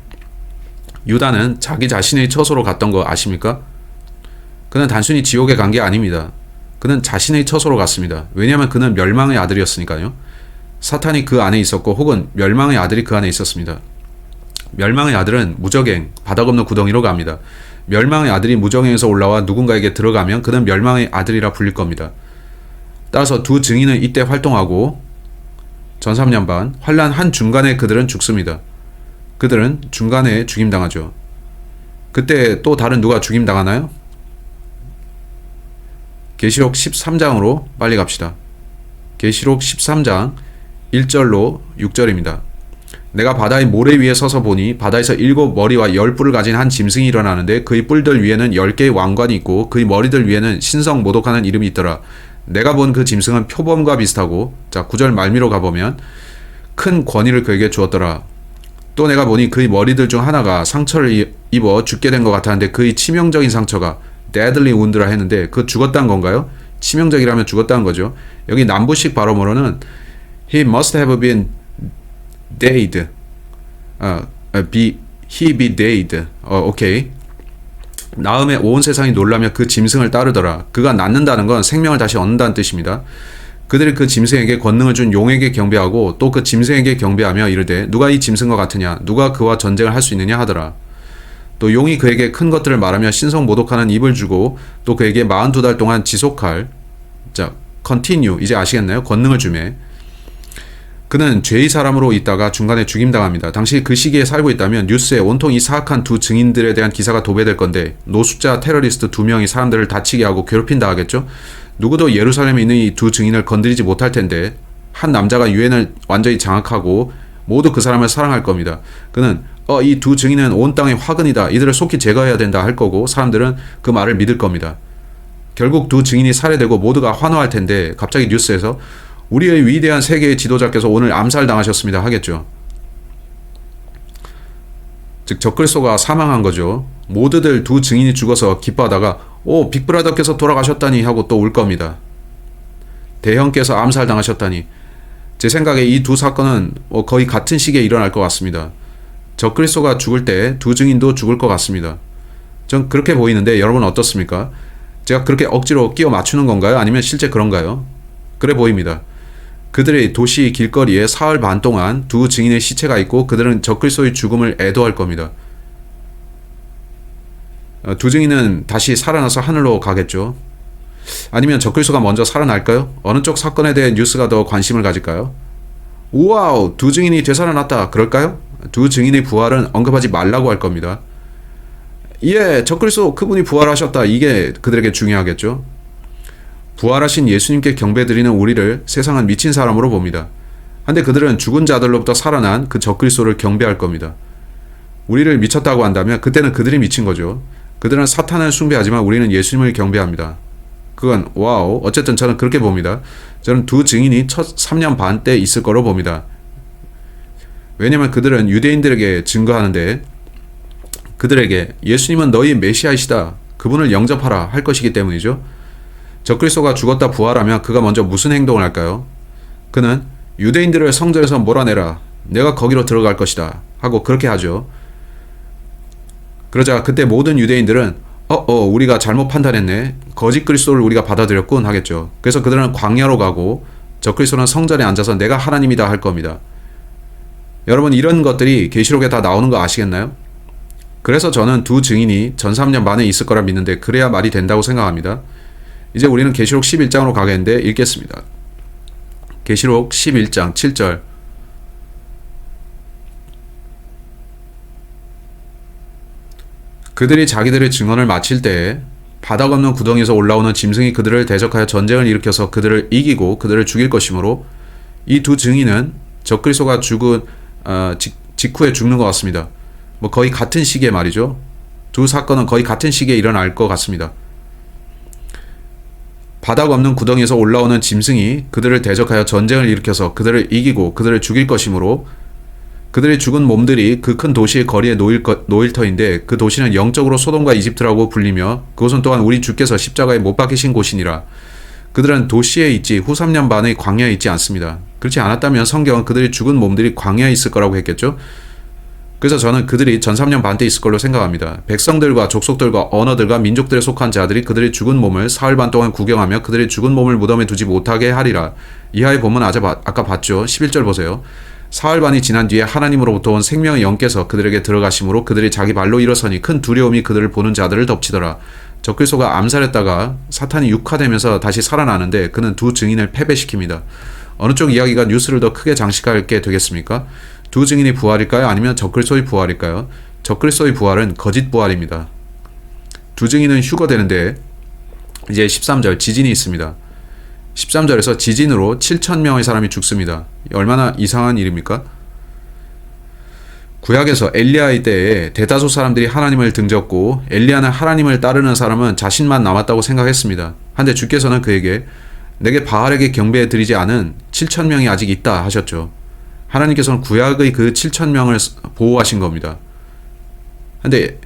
유다는 자기 자신의 처소로 갔던 거 아십니까? 그는 단순히 지옥에 간 게 아닙니다. 그는 자신의 처소로 갔습니다. 왜냐하면 그는 멸망의 아들이었으니까요. 사탄이 그 안에 있었고 혹은 멸망의 아들이 그 안에 있었습니다. 멸망의 아들은 무적행, 바닥 없는 구덩이로 갑니다. 멸망의 아들이 무적행에서 올라와 누군가에게 들어가면 그는 멸망의 아들이라 불릴 겁니다. 따라서 2 증인은 이때 활동하고 전 3년 반 환란 한 중간에 그들은 죽습니다. 그들은 중간에 죽임당하죠. 그때 또 다른 누가 죽임당하나요? 계시록 13장으로 빨리 갑시다. 계시록 13장 1절로 6절입니다. 내가 바다의 모래 위에 서서 보니 바다에서 7 머리와 10 뿔을 가진 한 짐승이 일어나는데 그의 뿔들 위에는 10개의 왕관이 있고 그의 머리들 위에는 신성 모독하는 이름이 있더라. 내가 본 그 짐승은 표범과 비슷하고 9절 말미로 가보면 큰 권위를 그에게 주었더라. 또 내가 보니 그의 머리들 중 하나가 상처를 입어 죽게 된 것 같았는데 그의 치명적인 상처가 deadly wound라 했는데 그 죽었다는 건가요? 치명적이라면 죽었다는 거죠. 여기 남부식 발음으로는 he must have been dead. he be dead. 오케이. 나음에 온 세상이 놀라며 그 짐승을 따르더라. 그가 낳는다는 건 생명을 다시 얻는다는 뜻입니다. 그들이 그 짐승에게 권능을 준 용에게 경배하고 또 그 짐승에게 경배하며 이르되 누가 이 짐승과 같으냐 누가 그와 전쟁을 할 수 있느냐 하더라. 또 용이 그에게 큰 것들을 말하며 신성 모독하는 입을 주고 또 그에게 42달 동안 지속할 continue 이제 아시겠나요? 권능을 주매 그는 죄의 사람으로 있다가 중간에 죽임당합니다. 당시 그 시기에 살고 있다면 뉴스에 온통 이 사악한 2 증인들에 대한 기사가 도배될 건데 노숙자 테러리스트 2명이 사람들을 다치게 하고 괴롭힌다 하겠죠? 누구도 예루살렘에 있는 이 2 증인을 건드리지 못할 텐데 한 남자가 유엔을 완전히 장악하고 모두 그 사람을 사랑할 겁니다. 그는 이 2 증인은 온 땅의 화근이다. 이들을 속히 제거해야 된다 할 거고 사람들은 그 말을 믿을 겁니다. 결국 2 증인이 살해되고 모두가 환호할 텐데 갑자기 뉴스에서 우리의 위대한 세계의 지도자께서 오늘 암살당하셨습니다 하겠죠. 즉 적그리스도가 사망한 거죠. 모두들 두 증인이 죽어서 기뻐하다가 오 빅브라더께서 돌아가셨다니 하고 또 울 겁니다. 대형께서 암살당하셨다니. 제 생각에 이 두 사건은 거의 같은 시기에 일어날 것 같습니다. 적그리스도가 죽을 때 두 증인도 죽을 것 같습니다. 전 그렇게 보이는데 여러분 어떻습니까? 제가 그렇게 억지로 끼워 맞추는 건가요? 아니면 실제 그런가요? 그래 보입니다. 그들의 도시 길거리에 사흘 반 동안 두 증인의 시체가 있고 그들은 적그리스도의 죽음을 애도할 겁니다. 두 증인은 다시 살아나서 하늘로 가겠죠. 아니면 적그리스도가 먼저 살아날까요? 어느 쪽 사건에 대해 뉴스가 더 관심을 가질까요? 우와우, 두 증인이 되살아났다. 그럴까요? 두 증인의 부활은 언급하지 말라고 할 겁니다. 예, 적그리스도 그분이 부활하셨다. 이게 그들에게 중요하겠죠. 부활하신 예수님께 경배드리는 우리를 세상은 미친 사람으로 봅니다. 한데 그들은 죽은 자들로부터 살아난 그 적그리스도를 경배할 겁니다. 우리를 미쳤다고 한다면 그때는 그들이 미친 거죠. 그들은 사탄을 숭배하지만 우리는 예수님을 경배합니다. 그건 와우. 어쨌든 저는 그렇게 봅니다. 저는 두 증인이 첫 3년 반 때 있을 거로 봅니다. 왜냐하면 그들은 유대인들에게 증거하는데 그들에게 예수님은 너희 메시아이시다. 그분을 영접하라 할 것이기 때문이죠. 적그리스도가 죽었다 부활하면 그가 먼저 무슨 행동을 할까요? 그는 유대인들을 성전에서 몰아내라. 내가 거기로 들어갈 것이다. 하고 그렇게 하죠. 그러자 그때 모든 유대인들은 우리가 잘못 판단했네. 거짓 그리스도를 우리가 받아들였군 하겠죠. 그래서 그들은 광야로 가고 적그리스도는 성전에 앉아서 내가 하나님이다 할 겁니다. 여러분 이런 것들이 계시록에 다 나오는 거 아시겠나요? 그래서 저는 두 증인이 전 3년 만에 있을 거라 믿는데 그래야 말이 된다고 생각합니다. 이제 우리는 계시록 11장으로 가겠는데 읽겠습니다. 계시록 11장 7절. 그들이 자기들의 증언을 마칠 때에 바닥 없는 구덩이에서 올라오는 짐승이 그들을 대적하여 전쟁을 일으켜서 그들을 이기고 그들을 죽일 것이므로 이 두 증인은 적그리스도가 죽은 직후에 죽는 것 같습니다. 거의 같은 시기에 말이죠. 두 사건은 거의 같은 시기에 일어날 것 같습니다. 바닥 없는 구덩이에서 올라오는 짐승이 그들을 대적하여 전쟁을 일으켜서 그들을 이기고 그들을 죽일 것이므로 그들의 죽은 몸들이 그 큰 도시의 거리에 놓일 터인데 그 도시는 영적으로 소돔과 이집트라고 불리며 그곳은 또한 우리 주께서 십자가에 못 박히신 곳이니라. 그들은 도시에 있지 후 3년 반의 광야에 있지 않습니다. 그렇지 않았다면 성경은 그들의 죽은 몸들이 광야에 있을 거라고 했겠죠. 그래서 저는 그들이 전 3년 반 때 있을 걸로 생각합니다. 백성들과 족속들과 언어들과 민족들에 속한 자들이 그들의 죽은 몸을 사흘 반 동안 구경하며 그들의 죽은 몸을 무덤에 두지 못하게 하리라. 이하의 본문 아까 봤죠. 11절 보세요. 사흘 반이 지난 뒤에 하나님으로부터 온 생명의 영께서 그들에게 들어가심으로 그들이 자기 발로 일어서니 큰 두려움이 그들을 보는 자들을 덮치더라. 적그리스도가 암살했다가 사탄이 육화되면서 다시 살아나는데 그는 두 증인을 패배시킵니다. 어느 쪽 이야기가 뉴스를 더 크게 장식하게 되겠습니까? 두 증인이 부활일까요? 아니면 적그리스도의 부활일까요? 적그리스도의 부활은 거짓 부활입니다. 두 증인은 휴거되는데 이제 13절 지진이 있습니다. 13절에서 지진으로 7,000명의 사람이 죽습니다. 얼마나 이상한 일입니까? 구약에서 엘리야의 때에 대다수 사람들이 하나님을 등졌고 엘리야는 하나님을 따르는 사람은 자신만 남았다고 생각했습니다. 한데 주께서는 그에게 내게 바알에게 경배 드리지 않은 7,000명이 아직 있다 하셨죠. 하나님께서는 구약의 그 7,000명을 보호하신 겁니다. 근데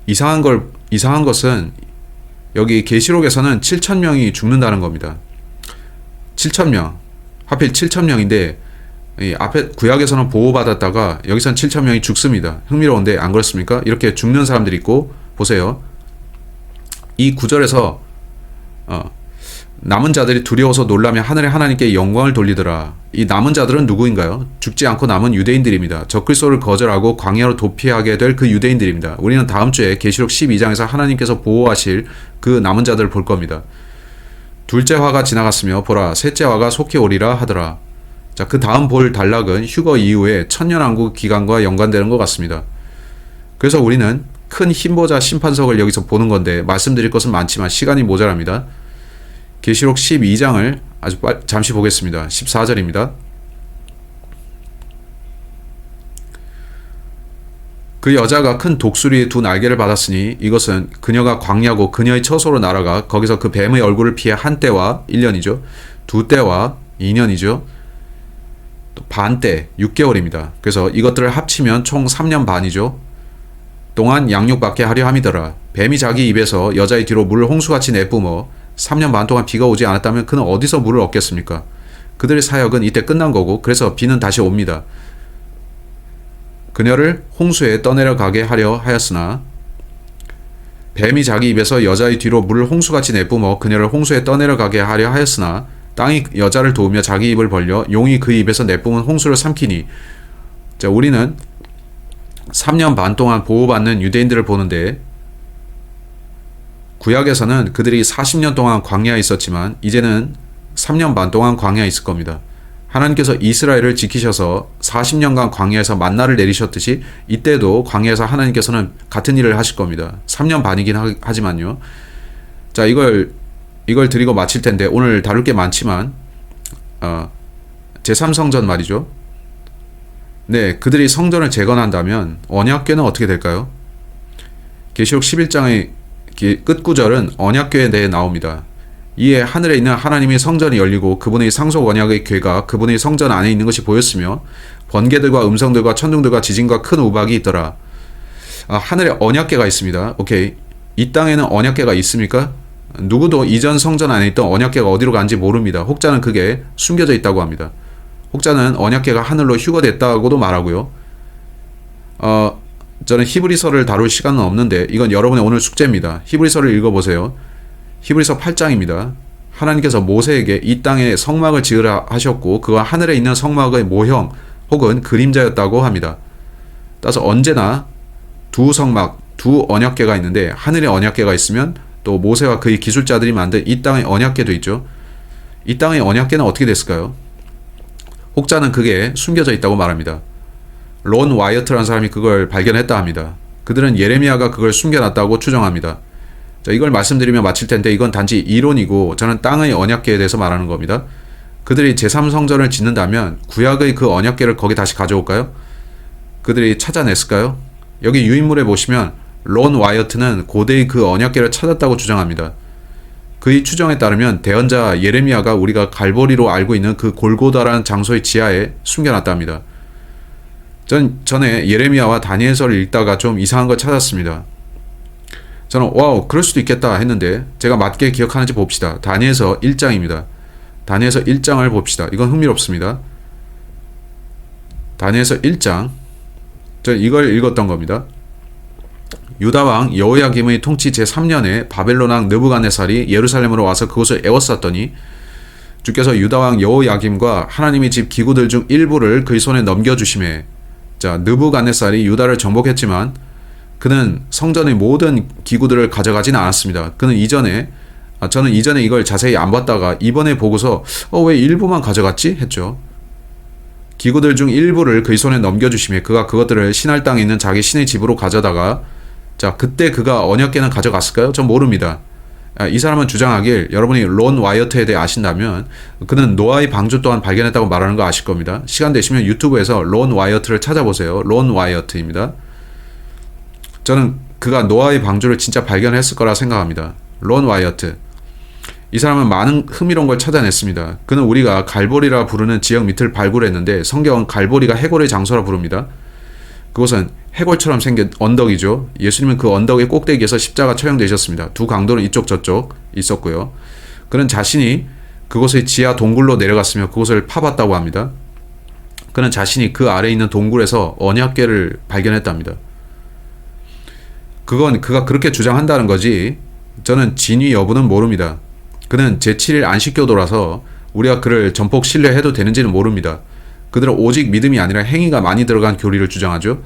이상한 것은 여기 계시록에서는 7,000명이 죽는다는 겁니다. 7,000명. 하필 7,000명인데 앞에 구약에서는 보호받았다가 여기서는 7,000명이 죽습니다. 흥미로운데 안 그렇습니까? 이렇게 죽는 사람들이 있고 보세요. 이 구절에서 남은 자들이 두려워서 놀라며 하늘의 하나님께 영광을 돌리더라. 이 남은 자들은 누구인가요? 죽지 않고 남은 유대인들입니다. 적그리스도를 거절하고 광야로 도피하게 될 그 유대인들입니다. 우리는 다음 주에 계시록 12장에서 하나님께서 보호하실 그 남은 자들을 볼 겁니다. 둘째 화가 지나갔으며 보라 셋째 화가 속히 오리라 하더라. 자, 그 다음 볼 단락은 휴거 이후에 천년왕국 기간과 연관되는 것 같습니다. 그래서 우리는 큰 힘보자 심판석을 여기서 보는 건데 말씀드릴 것은 많지만 시간이 모자랍니다. 계시록 12장을 잠시 보겠습니다. 14절입니다. 그 여자가 큰 독수리의 두 날개를 받았으니 이것은 그녀가 광야고 그녀의 처소로 날아가 거기서 그 뱀의 얼굴을 피해 한 때와 1년이죠. 두 때와 2년이죠. 또 반 때 6개월입니다. 그래서 이것들을 합치면 총 3년 반이죠. 동안 양육받게 하려 함이더라. 뱀이 자기 입에서 여자의 뒤로 물을 홍수같이 내뿜어 3년 반 동안 비가 오지 않았다면 그는 어디서 물을 얻겠습니까? 그들의 사역은 이때 끝난 거고 그래서 비는 다시 옵니다. 그녀를 홍수에 떠내려가게 하려 하였으나 뱀이 자기 입에서 여자의 뒤로 물을 홍수같이 내뿜어 그녀를 홍수에 떠내려가게 하려 하였으나 땅이 여자를 도우며 자기 입을 벌려 용이 그 입에서 내뿜은 홍수를 삼키니. 자, 우리는 3년 반 동안 보호받는 유대인들을 보는데 구약에서는 그들이 40년 동안 광야에 있었지만 이제는 3년 반 동안 광야에 있을 겁니다. 하나님께서 이스라엘을 지키셔서 40년간 광야에서 만나를 내리셨듯이 이때도 광야에서 하나님께서는 같은 일을 하실 겁니다. 3년 반이긴 하지만요. 자, 이걸 드리고 마칠 텐데 오늘 다룰 게 많지만 제3성전 말이죠. 네, 그들이 성전을 재건한다면 언약궤는 어떻게 될까요? 계시록 11장의 끝구절은 언약궤에 대해 나옵니다. 이에 하늘에 있는 하나님의 성전이 열리고 그분의 상속 언약의 궤가 그분의 성전 안에 있는 것이 보였으며 번개들과 음성들과 천둥들과 지진과 큰 우박이 있더라. 하늘에 언약궤가 있습니다. 오케이. 이 땅에는 언약궤가 있습니까? 누구도 이전 성전 안에 있던 언약궤가 어디로 간지 모릅니다. 혹자는 그게 숨겨져 있다고 합니다. 혹자는 언약궤가 하늘로 휴거됐다고도 말하고요. 저는 히브리서를 다룰 시간은 없는데 이건 여러분의 오늘 숙제입니다. 히브리서를 읽어보세요. 히브리서 8장입니다. 하나님께서 모세에게 이 땅에 성막을 지으라 하셨고 그가 하늘에 있는 성막의 모형 혹은 그림자였다고 합니다. 따라서 언제나 두 성막, 두 언약궤가 있는데 하늘에 언약궤가 있으면 또 모세와 그의 기술자들이 만든 이 땅의 언약궤도 있죠. 이 땅의 언약궤는 어떻게 됐을까요? 혹자는 그게 숨겨져 있다고 말합니다. 론 와이어트라는 사람이 그걸 발견했다 합니다. 그들은 예레미야가 그걸 숨겨놨다고 추정합니다. 자, 이걸 말씀드리며 마칠 텐데 이건 단지 이론이고 저는 땅의 언약궤에 대해서 말하는 겁니다. 그들이 제3성전을 짓는다면 구약의 그 언약궤를 거기 다시 가져올까요? 그들이 찾아냈을까요? 여기 유인물에 보시면 론 와이어트는 고대의 그 언약궤를 찾았다고 주장합니다. 그의 추정에 따르면 대언자 예레미야가 우리가 갈보리로 알고 있는 그 골고다라는 장소의 지하에 숨겨놨답니다. 전 전에 예레미야와 다니엘서를 읽다가 좀 이상한 걸 찾았습니다. 저는 와우, 그럴 수도 있겠다 했는데 제가 맞게 기억하는지 봅시다. 다니엘서 1장입니다. 다니엘서 1장을 봅시다. 이건 흥미롭습니다. 다니엘서 1장. 저는 이걸 읽었던 겁니다. 유다왕 여호야김의 통치 제3년에 바벨론왕 느부갓네살이 예루살렘으로 와서 그곳을 에워쌌더니 주께서 유다왕 여호야김과 하나님의 집 기구들 중 일부를 그의 손에 넘겨주시매. 자, 느부갓네살이 유다를 정복했지만 그는 성전의 모든 기구들을 가져가지는 않았습니다. 저는 이전에 이걸 자세히 안 봤다가 이번에 보고서 왜 일부만 가져갔지? 했죠. 기구들 중 일부를 그의 손에 넘겨주시며 그가 그것들을 신할 땅에 있는 자기 신의 집으로 가져다가 자, 그때 그가 언약궤는 가져갔을까요? 전 모릅니다. 이 사람은 주장하길 여러분이 론 와이어트에 대해 아신다면 그는 노아의 방주 또한 발견했다고 말하는 거 아실 겁니다. 시간 되시면 유튜브에서 론 와이어트를 찾아보세요. 론 와이어트입니다. 저는 그가 노아의 방주를 진짜 발견했을 거라 생각합니다. 론 와이어트. 이 사람은 많은 흥미로운 걸 찾아냈습니다. 그는 우리가 갈보리라 부르는 지역 밑을 발굴했는데 성경은 갈보리가 해골의 장소라 부릅니다. 그곳은 해골처럼 생긴 언덕이죠. 예수님은 그 언덕의 꼭대기에서 십자가 처형되셨습니다. 두 강도는 이쪽 저쪽 있었고요. 그는 자신이 그곳의 지하 동굴로 내려갔으며 그곳을 파봤다고 합니다. 그는 자신이 그 아래에 있는 동굴에서 언약궤를 발견했답니다. 그건 그가 그렇게 주장한다는 거지 저는 진위 여부는 모릅니다. 그는 제7일 안식교도라서 우리가 그를 전폭 신뢰해도 되는지는 모릅니다. 그들은 오직 믿음이 아니라 행위가 많이 들어간 교리를 주장하죠.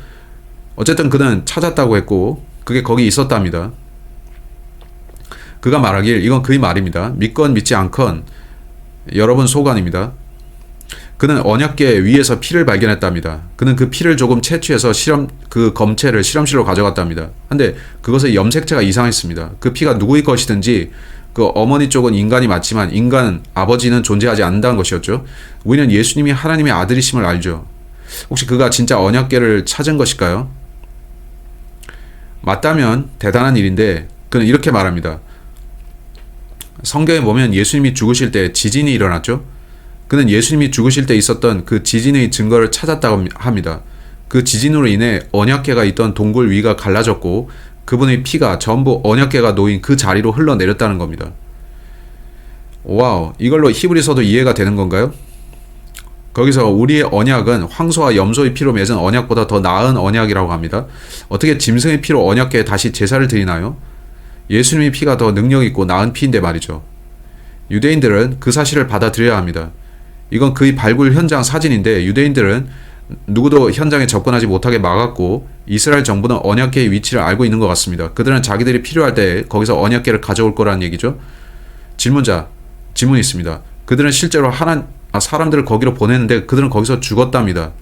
어쨌든 그는 찾았다고 했고 그게 거기 있었답니다. 그가 말하길 이건 그의 말입니다. 믿건 믿지 않건 여러분 소관입니다. 그는 언약궤 위에서 피를 발견했답니다. 그는 그 피를 조금 채취해서 그 검체를 실험실로 가져갔답니다. 근데 그것의 염색체가 이상했습니다. 그 피가 누구의 것이든지 그 어머니 쪽은 인간이 맞지만 인간 아버지는 존재하지 않는다는 것이었죠. 우리는 예수님이 하나님의 아들이심을 알죠. 혹시 그가 진짜 언약궤를 찾은 것일까요? 맞다면 대단한 일인데 그는 이렇게 말합니다. 성경에 보면 예수님이 죽으실 때 지진이 일어났죠. 그는 예수님이 죽으실 때 있었던 그 지진의 증거를 찾았다고 합니다. 그 지진으로 인해 언약궤가 있던 동굴 위가 갈라졌고 그분의 피가 전부 언약궤가 놓인 그 자리로 흘러내렸다는 겁니다. 와우, 이걸로 히브리서도 이해가 되는 건가요? 거기서 우리의 언약은 황소와 염소의 피로 맺은 언약보다 더 나은 언약이라고 합니다. 어떻게 짐승의 피로 언약궤에 다시 제사를 드리나요? 예수님의 피가 더 능력있고 나은 피인데 말이죠. 유대인들은 그 사실을 받아들여야 합니다. 이건 그의 발굴 현장 사진인데 유대인들은 누구도 현장에 접근하지 못하게 막았고 이스라엘 정부는 언약궤의 위치를 알고 있는 것 같습니다. 그들은 자기들이 필요할 때 거기서 언약궤를 가져올 거라는 얘기죠. 질문이 있습니다. 그들은 실제로 사람들을 거기로 보냈는데 그들은 거기서 죽었답니다.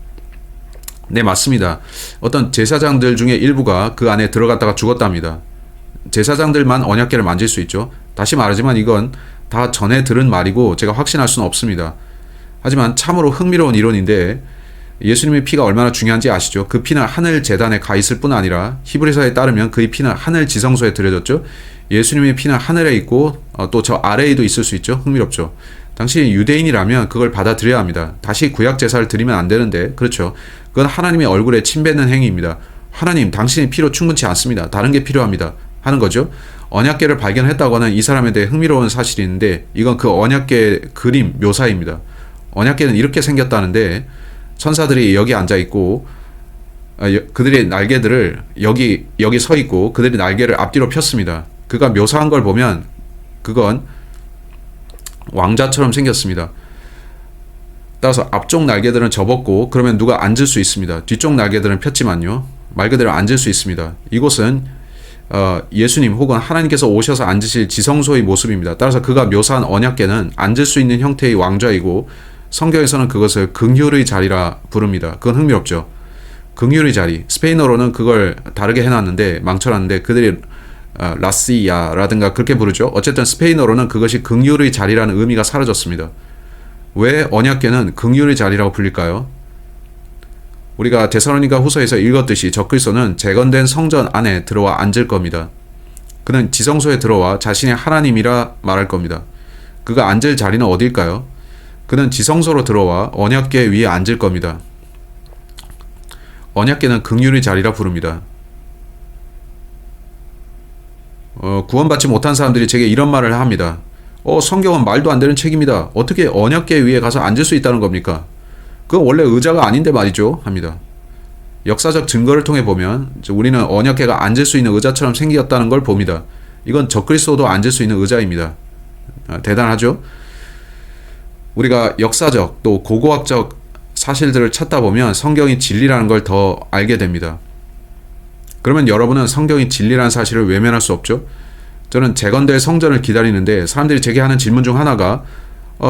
네, 맞습니다. 어떤 제사장들 중에 일부가 그 안에 들어갔다가 죽었답니다. 제사장들만 언약궤를 만질 수 있죠. 다시 말하지만 이건 다 전에 들은 말이고 제가 확신할 수는 없습니다. 하지만 참으로 흥미로운 이론인데 예수님의 피가 얼마나 중요한지 아시죠? 그 피는 하늘 제단에 가 있을 뿐 아니라 히브리서에 따르면 그의 피는 하늘 지성소에 들여졌죠. 예수님의 피는 하늘에 있고 또 저 아래에도 있을 수 있죠. 흥미롭죠. 당신이 유대인이라면 그걸 받아들여야 합니다. 다시 구약 제사를 드리면 안 되는데 그렇죠. 그건 하나님의 얼굴에 침 뱉는 행위입니다. 하나님, 당신의 피로 충분치 않습니다. 다른 게 필요합니다. 하는 거죠. 언약궤를 발견했다고는 이 사람에 대해 흥미로운 사실이 있는데 이건 그 언약궤의 그림 묘사입니다. 언약궤는 이렇게 생겼다는데 천사들이 여기 앉아 있고 그들의 날개들을 여기 서 있고 그들의 날개를 앞뒤로 폈습니다. 그가 묘사한 걸 보면 그건 왕자처럼 생겼습니다. 따라서 앞쪽 날개들은 접었고 그러면 누가 앉을 수 있습니다. 뒤쪽 날개들은 폈지만요. 말 그대로 앉을 수 있습니다. 이곳은 예수님 혹은 하나님께서 오셔서 앉으실 지성소의 모습입니다. 따라서 그가 묘사한 언약궤는 앉을 수 있는 형태의 왕좌이고 성경에서는 그것을 긍휼의 자리라 부릅니다. 그건 흥미롭죠. 긍휼의 자리. 스페인어로는 그걸 다르게 해놨는데 망쳐놨는데 그들이 라시야라든가 그렇게 부르죠. 어쨌든 스페인어로는 그것이 긍휼의 자리라는 의미가 사라졌습니다. 왜 언약궤는 긍휼의 자리라고 불릴까요? 우리가 데살로니가 후서에서 읽었듯이 적그리스도는 재건된 성전 안에 들어와 앉을 겁니다. 그는 지성소에 들어와 자신이 하나님이라 말할 겁니다. 그가 앉을 자리는 어딜까요? 그는 지성소로 들어와 언약궤 위에 앉을 겁니다. 언약궤는 긍휼의 자리라 부릅니다. 구원받지 못한 사람들이 제게 이런 말을 합니다. 성경은 말도 안 되는 책입니다. 어떻게 언약궤 위에 가서 앉을 수 있다는 겁니까? 그건 원래 의자가 아닌데 말이죠. 합니다. 역사적 증거를 통해 보면 우리는 언약궤가 앉을 수 있는 의자처럼 생겼다는 걸 봅니다. 이건 적그리스도도 앉을 수 있는 의자입니다. 대단하죠? 우리가 역사적 또 고고학적 사실들을 찾다 보면 성경이 진리라는 걸 더 알게 됩니다. 그러면 여러분은 성경이 진리라는 사실을 외면할 수 없죠? 저는 재건될 성전을 기다리는데 사람들이 제게 하는 질문 중 하나가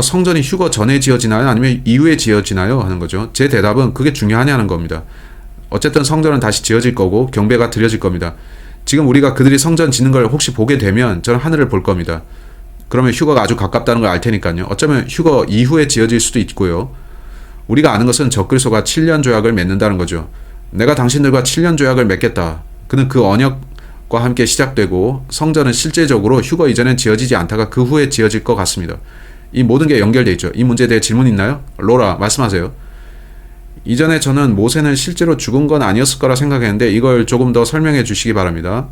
성전이 휴거 전에 지어지나요? 아니면 이후에 지어지나요? 하는 거죠. 제 대답은 그게 중요하냐는 겁니다. 어쨌든 성전은 다시 지어질 거고 경배가 드려질 겁니다. 지금 우리가 그들이 성전 짓는 걸 혹시 보게 되면 저는 하늘을 볼 겁니다. 그러면 휴거가 아주 가깝다는 걸 알 테니까요. 어쩌면 휴거 이후에 지어질 수도 있고요. 우리가 아는 것은 적그리스도가 7년 조약을 맺는다는 거죠. 내가 당신들과 7년 조약을 맺겠다. 그는 그 언약과 함께 시작되고 성전은 실제적으로 휴거 이전엔 지어지지 않다가 그 후에 지어질 것 같습니다. 이 모든 게 연결되어 있죠. 이 문제에 대해 질문 있나요? 로라, 말씀하세요. 이전에 저는 모세는 실제로 죽은 건 아니었을 거라 생각했는데 이걸 조금 더 설명해 주시기 바랍니다.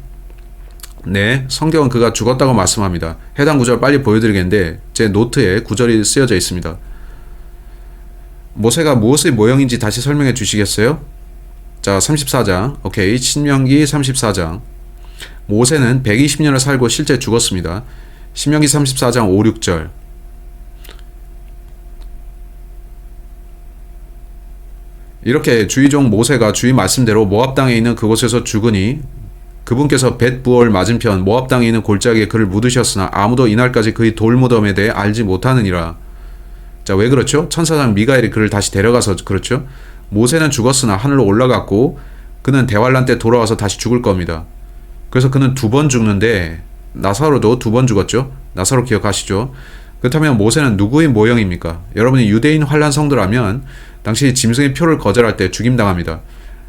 네, 성경은 그가 죽었다고 말씀합니다. 해당 구절 빨리 보여드리겠는데 제 노트에 구절이 쓰여져 있습니다. 모세가 무엇의 모형인지 다시 설명해 주시겠어요? 자, 34장. 오케이. 신명기 34장. 모세는 120년을 살고 실제 죽었습니다. 신명기 34장 5, 6절. 이렇게 주의 종 모세가 주의 말씀대로 모압 땅에 있는 그곳에서 죽으니 그분께서 벳부얼 맞은편 모압 땅에 있는 골짜기에 그를 묻으셨으나 아무도 이날까지 그의 돌무덤에 대해 알지 못하느니라. 자, 왜 그렇죠? 천사장 미가엘이 그를 다시 데려가서 그렇죠? 모세는 죽었으나 하늘로 올라갔고 그는 대환란 때 돌아와서 다시 죽을 겁니다. 그래서 그는 2번 죽는데 나사로도 2번 죽었죠? 나사로 기억하시죠? 그렇다면 모세는 누구의 모형입니까? 여러분이 유대인 환란 성도라면 당신이 짐승의 표를 거절할 때 죽임당합니다.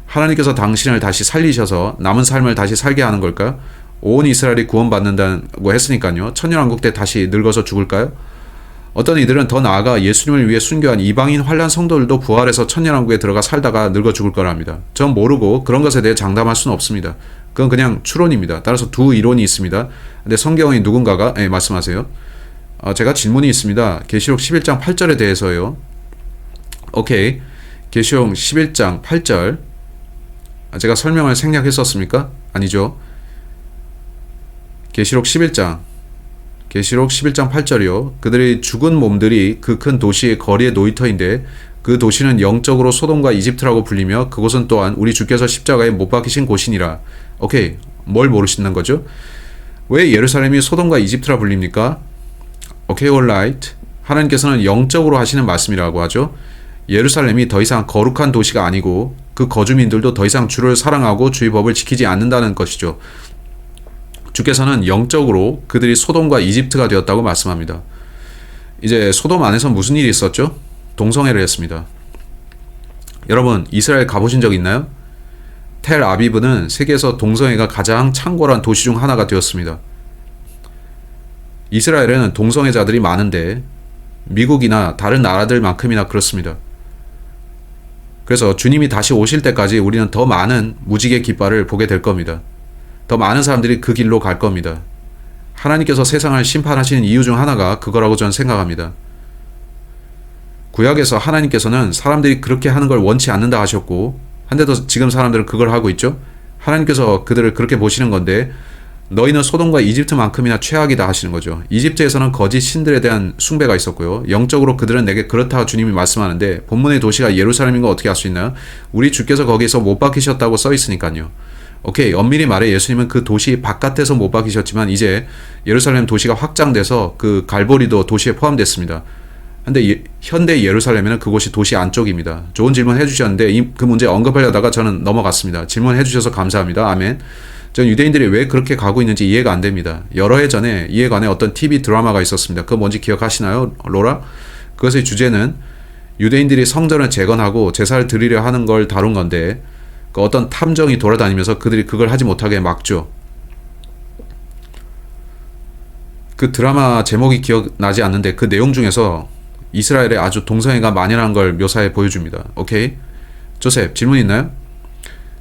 하나님께서 당신을 다시 살리셔서 남은 삶을 다시 살게 하는 걸까요? 온 이스라엘이 구원받는다고 했으니까요. 천년왕국 때 다시 늙어서 죽을까요? 어떤 이들은 더 나아가 예수님을 위해 순교한 이방인 환란 성도들도 부활해서 천년왕국에 들어가 살다가 늙어 죽을 거랍니다. 전 모르고 그런 것에 대해 장담할 수는 없습니다. 그건 그냥 추론입니다. 따라서 두 이론이 있습니다. 근데 성경의 누군가가 말씀하세요. 제가 질문이 있습니다. 계시록 11장 8절에 대해서요. 오케이. 계시록 11장 8절. 제가 설명을 생략했었습니까? 아니죠. 계시록 11장 8절이요. 그들의 죽은 몸들이 그 큰 도시의 거리의 놀이터인데 그 도시는 영적으로 소돔과 이집트라고 불리며 그곳은 또한 우리 주께서 십자가에 못 박히신 곳이니라. 오케이. 뭘 모르시는 거죠? 왜 예루살렘이 소돔과 이집트라 불립니까? 오케이, alright. 하나님께서는 영적으로 하시는 말씀이라고 하죠. 예루살렘이 더 이상 거룩한 도시가 아니고 그 거주민들도 더 이상 주를 사랑하고 주의 법을 지키지 않는다는 것이죠. 주께서는 영적으로 그들이 소돔과 이집트가 되었다고 말씀합니다. 이제 소돔 안에서 무슨 일이 있었죠? 동성애를 했습니다. 여러분, 이스라엘 가보신 적 있나요? 텔 아비브는 세계에서 동성애가 가장 창궐한 도시 중 하나가 되었습니다. 이스라엘에는 동성애자들이 많은데 미국이나 다른 나라들만큼이나 그렇습니다. 그래서 주님이 다시 오실 때까지 우리는 더 많은 무지개 깃발을 보게 될 겁니다. 더 많은 사람들이 그 길로 갈 겁니다. 하나님께서 세상을 심판하시는 이유 중 하나가 그거라고 저는 생각합니다. 구약에서 하나님께서는 사람들이 그렇게 하는 걸 원치 않는다 하셨고, 한데도 지금 사람들은 그걸 하고 있죠. 하나님께서 그들을 그렇게 보시는 건데 너희는 소돔과 이집트만큼이나 최악이다 하시는 거죠. 이집트에서는 거짓 신들에 대한 숭배가 있었고요. 영적으로 그들은 내게 그렇다 주님이 말씀하는데 본문의 도시가 예루살렘인 거 어떻게 알 수 있나요? 우리 주께서 거기서 못 박히셨다고 써 있으니까요. 오케이, 엄밀히 말해 예수님은 그 도시 바깥에서 못 박히셨지만 이제 예루살렘 도시가 확장돼서 그 갈보리도 도시에 포함됐습니다. 근데 현대 예루살렘에는 그곳이 도시 안쪽입니다. 좋은 질문 해주셨는데 그 문제 언급하려다가 저는 넘어갔습니다. 질문해 주셔서 감사합니다. 아멘. 전 유대인들이 왜 그렇게 가고 있는지 이해가 안 됩니다. 여러 해 전에 이에 관해 어떤 TV 드라마가 있었습니다. 그거 뭔지 기억하시나요? 로라? 그것의 주제는 유대인들이 성전을 재건하고 제사를 드리려 하는 걸 다룬 건데 그 어떤 탐정이 돌아다니면서 그들이 그걸 하지 못하게 막죠. 그 드라마 제목이 기억나지 않는데 그 내용 중에서 이스라엘에 아주 동성애가 만연한 걸 묘사해 보여줍니다. 오케이? 조셉, 질문 있나요?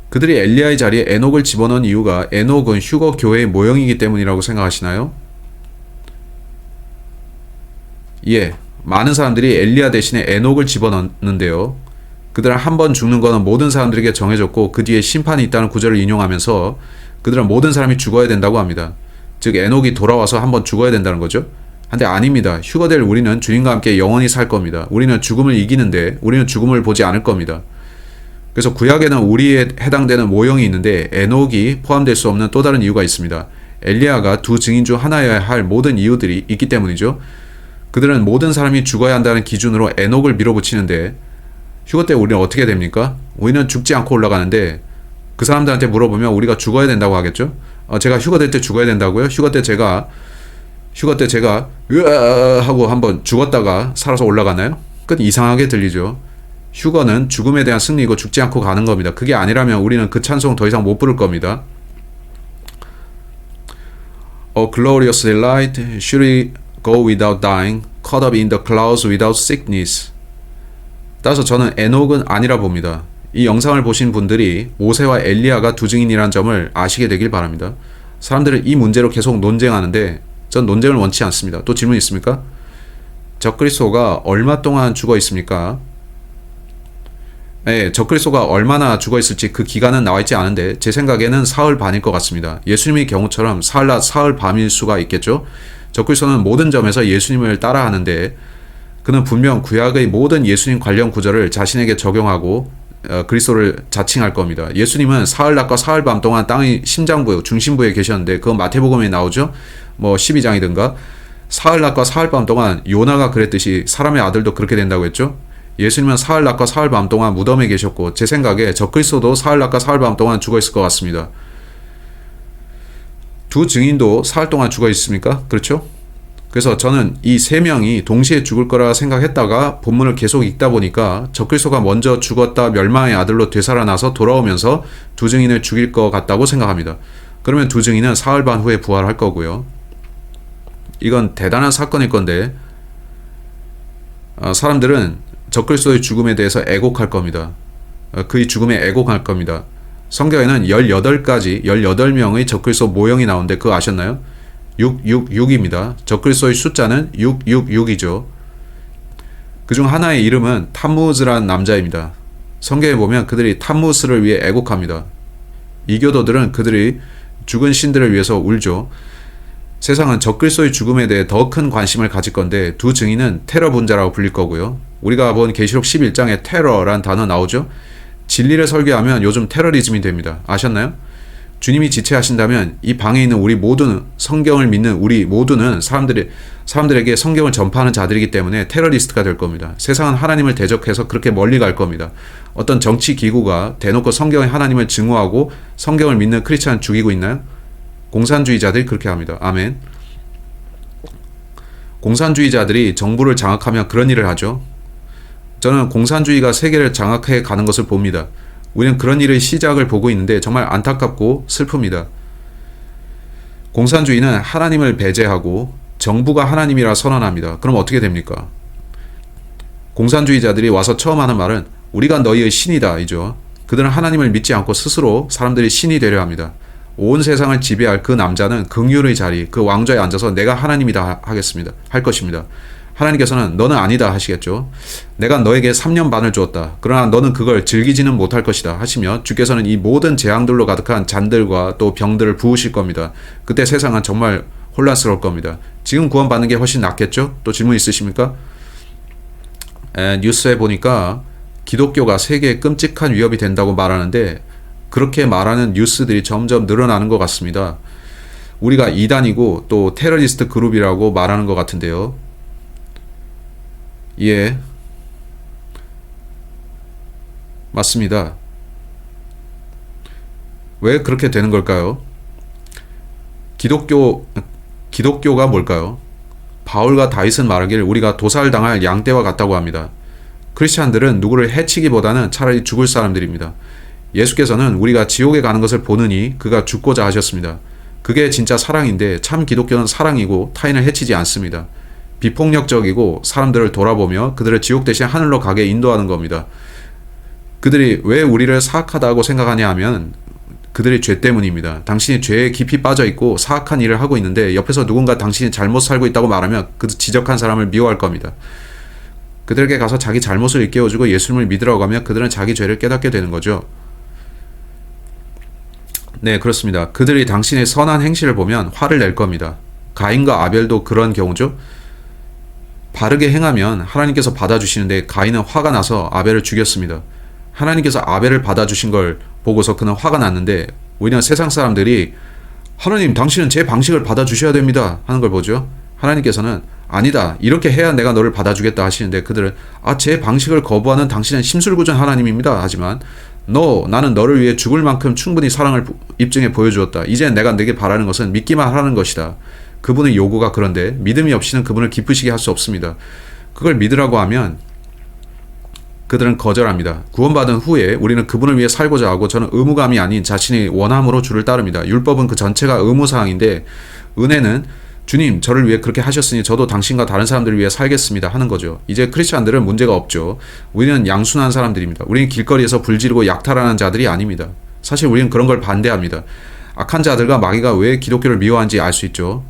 그들이 엘리야의 자리에 에녹을 집어넣은 이유가 에녹은 휴거 교회의 모형이기 때문이라고 생각하시나요? 예, 많은 사람들이 엘리야 대신에 에녹을 집어넣는데요. 그들은 한 번 죽는 것은 모든 사람들에게 정해졌고 그 뒤에 심판이 있다는 구절을 인용하면서 그들은 모든 사람이 죽어야 된다고 합니다. 즉 에녹이 돌아와서 한 번 죽어야 된다는 거죠. 근데 아닙니다. 휴거될 우리는 주님과 함께 영원히 살 겁니다. 우리는 죽음을 이기는데 우리는 죽음을 보지 않을 겁니다. 그래서 구약에는 우리에 해당되는 모형이 있는데 에녹이 포함될 수 없는 또 다른 이유가 있습니다. 엘리야가 두 증인 중 하나여야 할 모든 이유들이 있기 때문이죠. 그들은 모든 사람이 죽어야 한다는 기준으로 에녹을 밀어붙이는데 휴거 때 우리는 어떻게 됩니까? 우리는 죽지 않고 올라가는데 그 사람들한테 물어보면 우리가 죽어야 된다고 하겠죠? 제가 휴거 될 때 죽어야 된다고요? 휴거 때 제가 으아 하고 한번 죽었다가 살아서 올라가나요? 끝 이상하게 들리죠. 휴거는 죽음에 대한 승리이고 죽지 않고 가는 겁니다. 그게 아니라면 우리는 그 찬송 더 이상 못 부를 겁니다. A glorious light, surely go without dying, caught up in the clouds without sickness. 따라서 저는 에녹은 아니라 봅니다. 이 영상을 보신 분들이 모세와 엘리야가 두 증인이라는 점을 아시게 되길 바랍니다. 사람들은 이 문제로 계속 논쟁하는데 전 논쟁을 원치 않습니다. 또 질문 있습니까? 적그리스도가 얼마 동안 죽어 있습니까? 네, 적그리스도가 얼마나 죽어 있을지 그 기간은 나와 있지 않은데 제 생각에는 사흘 반일 것 같습니다. 예수님의 경우처럼 사흘낮 사흘 밤일 수가 있겠죠. 적그리스도는 모든 점에서 예수님을 따라하는데 그는 분명 구약의 모든 예수님 관련 구절을 자신에게 적용하고 그리스도를 자칭할 겁니다. 예수님은 사흘낮과 사흘밤 동안 땅의 심장부, 중심부에 계셨는데 그건 마태복음에 나오죠. 12장이든가 사흘낮과 사흘밤 동안 요나가 그랬듯이 사람의 아들도 그렇게 된다고 했죠. 예수님은 사흘낮과 사흘밤 동안 무덤에 계셨고 제 생각에 적그리스도도 사흘낮과 사흘밤 동안 죽어 있을 것 같습니다. 두 증인도 사흘 동안 죽어 있습니까? 그렇죠? 그래서 저는 이 세 명이 동시에 죽을 거라 생각했다가 본문을 계속 읽다 보니까 적그리스도가 먼저 죽었다 멸망의 아들로 되살아나서 돌아오면서 두 증인을 죽일 것 같다고 생각합니다. 그러면 두 증인은 사흘 반 후에 부활할 거고요. 이건 대단한 사건일 건데 사람들은 적그리스도의 죽음에 대해서 애곡할 겁니다. 그의 죽음에 애곡할 겁니다. 성경에는 18가지, 18명의 적그리스도 모형이 나오는데 그거 아셨나요? 666입니다. 적그리스도의 숫자는 666이죠. 그중 하나의 이름은 탐무즈라는 남자입니다. 성경에 보면 그들이 탐무스를 위해 애곡합니다. 이교도들은 그들이 죽은 신들을 위해서 울죠. 세상은 적그리스도의 죽음에 대해 더 큰 관심을 가질 건데 두 증인은 테러 분자라고 불릴 거고요. 우리가 본 계시록 11장에 테러란 단어 나오죠. 진리를 설교하면 요즘 테러리즘이 됩니다. 아셨나요? 주님이 지체하신다면 이 방에 있는 우리 모두는, 성경을 믿는 우리 모두는 사람들에게 성경을 전파하는 자들이기 때문에 테러리스트가 될 겁니다. 세상은 하나님을 대적해서 그렇게 멀리 갈 겁니다. 어떤 정치 기구가 대놓고 성경의 하나님을 증오하고 성경을 믿는 크리스찬을 죽이고 있나요? 공산주의자들이 그렇게 합니다. 아멘. 공산주의자들이 정부를 장악하면 그런 일을 하죠. 저는 공산주의가 세계를 장악해 가는 것을 봅니다. 우리는 그런 일의 시작을 보고 있는데 정말 안타깝고 슬픕니다. 공산주의는 하나님을 배제하고 정부가 하나님이라 선언합니다. 그럼 어떻게 됩니까? 공산주의자들이 와서 처음 하는 말은 우리가 너희의 신이다 이죠. 그들은 하나님을 믿지 않고 스스로 사람들이 신이 되려 합니다. 온 세상을 지배할 그 남자는 긍휼의 자리, 그 왕좌에 앉아서 내가 하나님이다 할 것입니다. 하나님께서는 너는 아니다 하시겠죠. 내가 너에게 3년 반을 주었다. 그러나 너는 그걸 즐기지는 못할 것이다 하시며 주께서는 이 모든 재앙들로 가득한 잔들과 또 병들을 부으실 겁니다. 그때 세상은 정말 혼란스러울 겁니다. 지금 구원받는 게 훨씬 낫겠죠? 또 질문 있으십니까? 뉴스에 보니까 기독교가 세계에 끔찍한 위협이 된다고 말하는데 그렇게 말하는 뉴스들이 점점 늘어나는 것 같습니다. 우리가 이단이고 또 테러리스트 그룹이라고 말하는 것 같은데요. 예, 맞습니다. 왜 그렇게 되는 걸까요? 기독교가 뭘까요? 바울과 다윗은 말하길 우리가 도살당할 양떼와 같다고 합니다. 크리스찬들은 누구를 해치기보다는 차라리 죽을 사람들입니다. 예수께서는 우리가 지옥에 가는 것을 보느니 그가 죽고자 하셨습니다. 그게 진짜 사랑인데 참 기독교는 사랑이고 타인을 해치지 않습니다. 비폭력적이고 사람들을 돌아보며 그들을 지옥 대신 하늘로 가게 인도하는 겁니다. 그들이 왜 우리를 사악하다고 생각하냐 하면 그들이 죄 때문입니다. 당신이 죄에 깊이 빠져 있고 사악한 일을 하고 있는데 옆에서 누군가 당신이 잘못 살고 있다고 말하면 그 지적한 사람을 미워할 겁니다. 그들에게 가서 자기 잘못을 일깨워주고 예수님을 믿으라고 하면 그들은 자기 죄를 깨닫게 되는 거죠. 네, 그렇습니다. 그들이 당신의 선한 행실을 보면 화를 낼 겁니다. 가인과 아벨도 그런 경우죠. 바르게 행하면 하나님께서 받아주시는데 가인은 화가 나서 아벨을 죽였습니다. 하나님께서 아벨을 받아주신 걸 보고서 그는 화가 났는데 오히려 세상 사람들이 하나님 당신은 제 방식을 받아주셔야 됩니다 하는 걸 보죠. 하나님께서는 아니다 이렇게 해야 내가 너를 받아주겠다 하시는데 그들은 제 방식을 거부하는 당신은 심술궂은 하나님입니다 하지만 나는 너를 위해 죽을 만큼 충분히 사랑을 입증해 보여주었다. 이제 내가 내게 바라는 것은 믿기만 하라는 것이다. 그분의 요구가 그런데 믿음이 없이는 그분을 기쁘시게 할 수 없습니다. 그걸 믿으라고 하면 그들은 거절합니다. 구원받은 후에 우리는 그분을 위해 살고자 하고 저는 의무감이 아닌 자신의 원함으로 주를 따릅니다. 율법은 그 전체가 의무사항인데 은혜는 주님 저를 위해 그렇게 하셨으니 저도 당신과 다른 사람들을 위해 살겠습니다 하는 거죠. 이제 크리스찬들은 문제가 없죠. 우리는 양순한 사람들입니다. 우리는 길거리에서 불지르고 약탈하는 자들이 아닙니다. 사실 우리는 그런 걸 반대합니다. 악한 자들과 마귀가 왜 기독교를 미워하는지 알 수 있죠.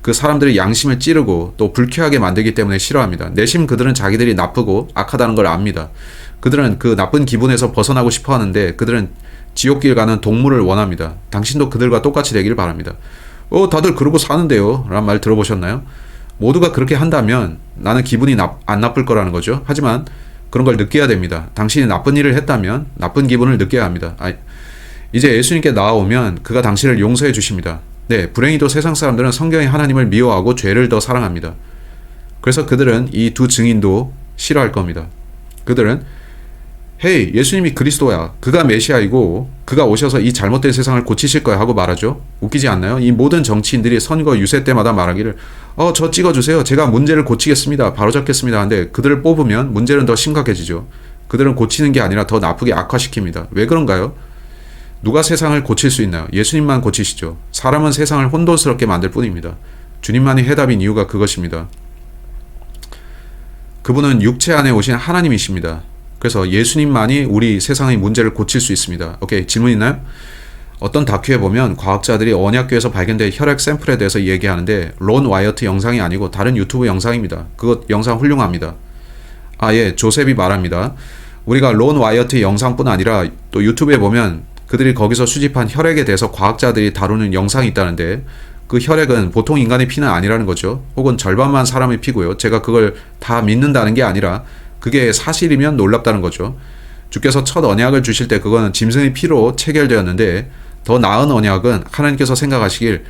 그 사람들의 양심을 찌르고 또 불쾌하게 만들기 때문에 싫어합니다. 내심 그들은 자기들이 나쁘고 악하다는 걸 압니다. 그들은 그 나쁜 기분에서 벗어나고 싶어 하는데 그들은 지옥길 가는 동물을 원합니다. 당신도 그들과 똑같이 되기를 바랍니다. 다들 그러고 사는데요 라는 말 들어보셨나요? 모두가 그렇게 한다면 나는 기분이 안 나쁠 거라는 거죠. 하지만 그런 걸 느껴야 됩니다. 당신이 나쁜 일을 했다면 나쁜 기분을 느껴야 합니다. 이제 예수님께 나아오면 그가 당신을 용서해 주십니다. 네, 불행히도 세상 사람들은 성경의 하나님을 미워하고 죄를 더 사랑합니다. 그래서 그들은 이 두 증인도 싫어할 겁니다. 그들은 헤이 예수님이 그리스도야. 그가 메시아이고 그가 오셔서 이 잘못된 세상을 고치실 거야 하고 말하죠. 웃기지 않나요? 이 모든 정치인들이 선거 유세 때마다 말하기를 저 찍어주세요. 제가 문제를 고치겠습니다. 바로잡겠습니다. 하는데 그들을 뽑으면 문제는 더 심각해지죠. 그들은 고치는 게 아니라 더 나쁘게 악화시킵니다. 왜 그런가요? 누가 세상을 고칠 수 있나요? 예수님만 고치시죠. 사람은 세상을 혼돈스럽게 만들 뿐입니다. 주님만이 해답인 이유가 그것입니다. 그분은 육체 안에 오신 하나님이십니다. 그래서 예수님만이 우리 세상의 문제를 고칠 수 있습니다. 오케이, 질문 있나요? 어떤 다큐에 보면 과학자들이 언약궤에서 발견된 혈액 샘플에 대해서 얘기하는데 론 와이어트 영상이 아니고 다른 유튜브 영상입니다. 그것 영상 훌륭합니다. 예, 조셉이 말합니다. 우리가 론 와이어트 영상뿐 아니라 또 유튜브에 보면 그들이 거기서 수집한 혈액에 대해서 과학자들이 다루는 영상이 있다는데 그 혈액은 보통 인간의 피는 아니라는 거죠. 혹은 절반만 사람의 피고요. 제가 그걸 다 믿는다는 게 아니라 그게 사실이면 놀랍다는 거죠. 주께서 첫 언약을 주실 때 그거는 짐승의 피로 체결되었는데 더 나은 언약은 하나님께서 생각하시길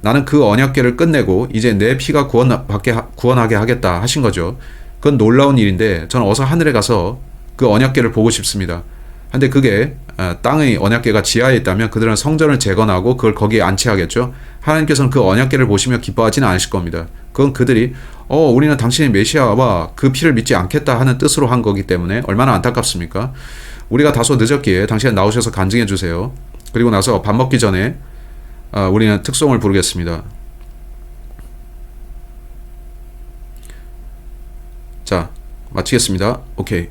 나는 그 언약궤를 끝내고 이제 내 피가 구원하게 하겠다 하신 거죠. 그건 놀라운 일인데 저는 어서 하늘에 가서 그 언약궤를 보고 싶습니다. 근데 그게 땅의 언약궤가 지하에 있다면 그들은 성전을 재건하고 그걸 거기에 안치하겠죠. 하나님께서는 그 언약궤를 보시며 기뻐하지는 않으실 겁니다. 그건 그들이 우리는 당신의 메시아와 그 피를 믿지 않겠다 하는 뜻으로 한 거기 때문에 얼마나 안타깝습니까? 우리가 다소 늦었기에 당신은 나오셔서 간증해 주세요. 그리고 나서 밥 먹기 전에 우리는 특송을 부르겠습니다. 자, 마치겠습니다. 오케이.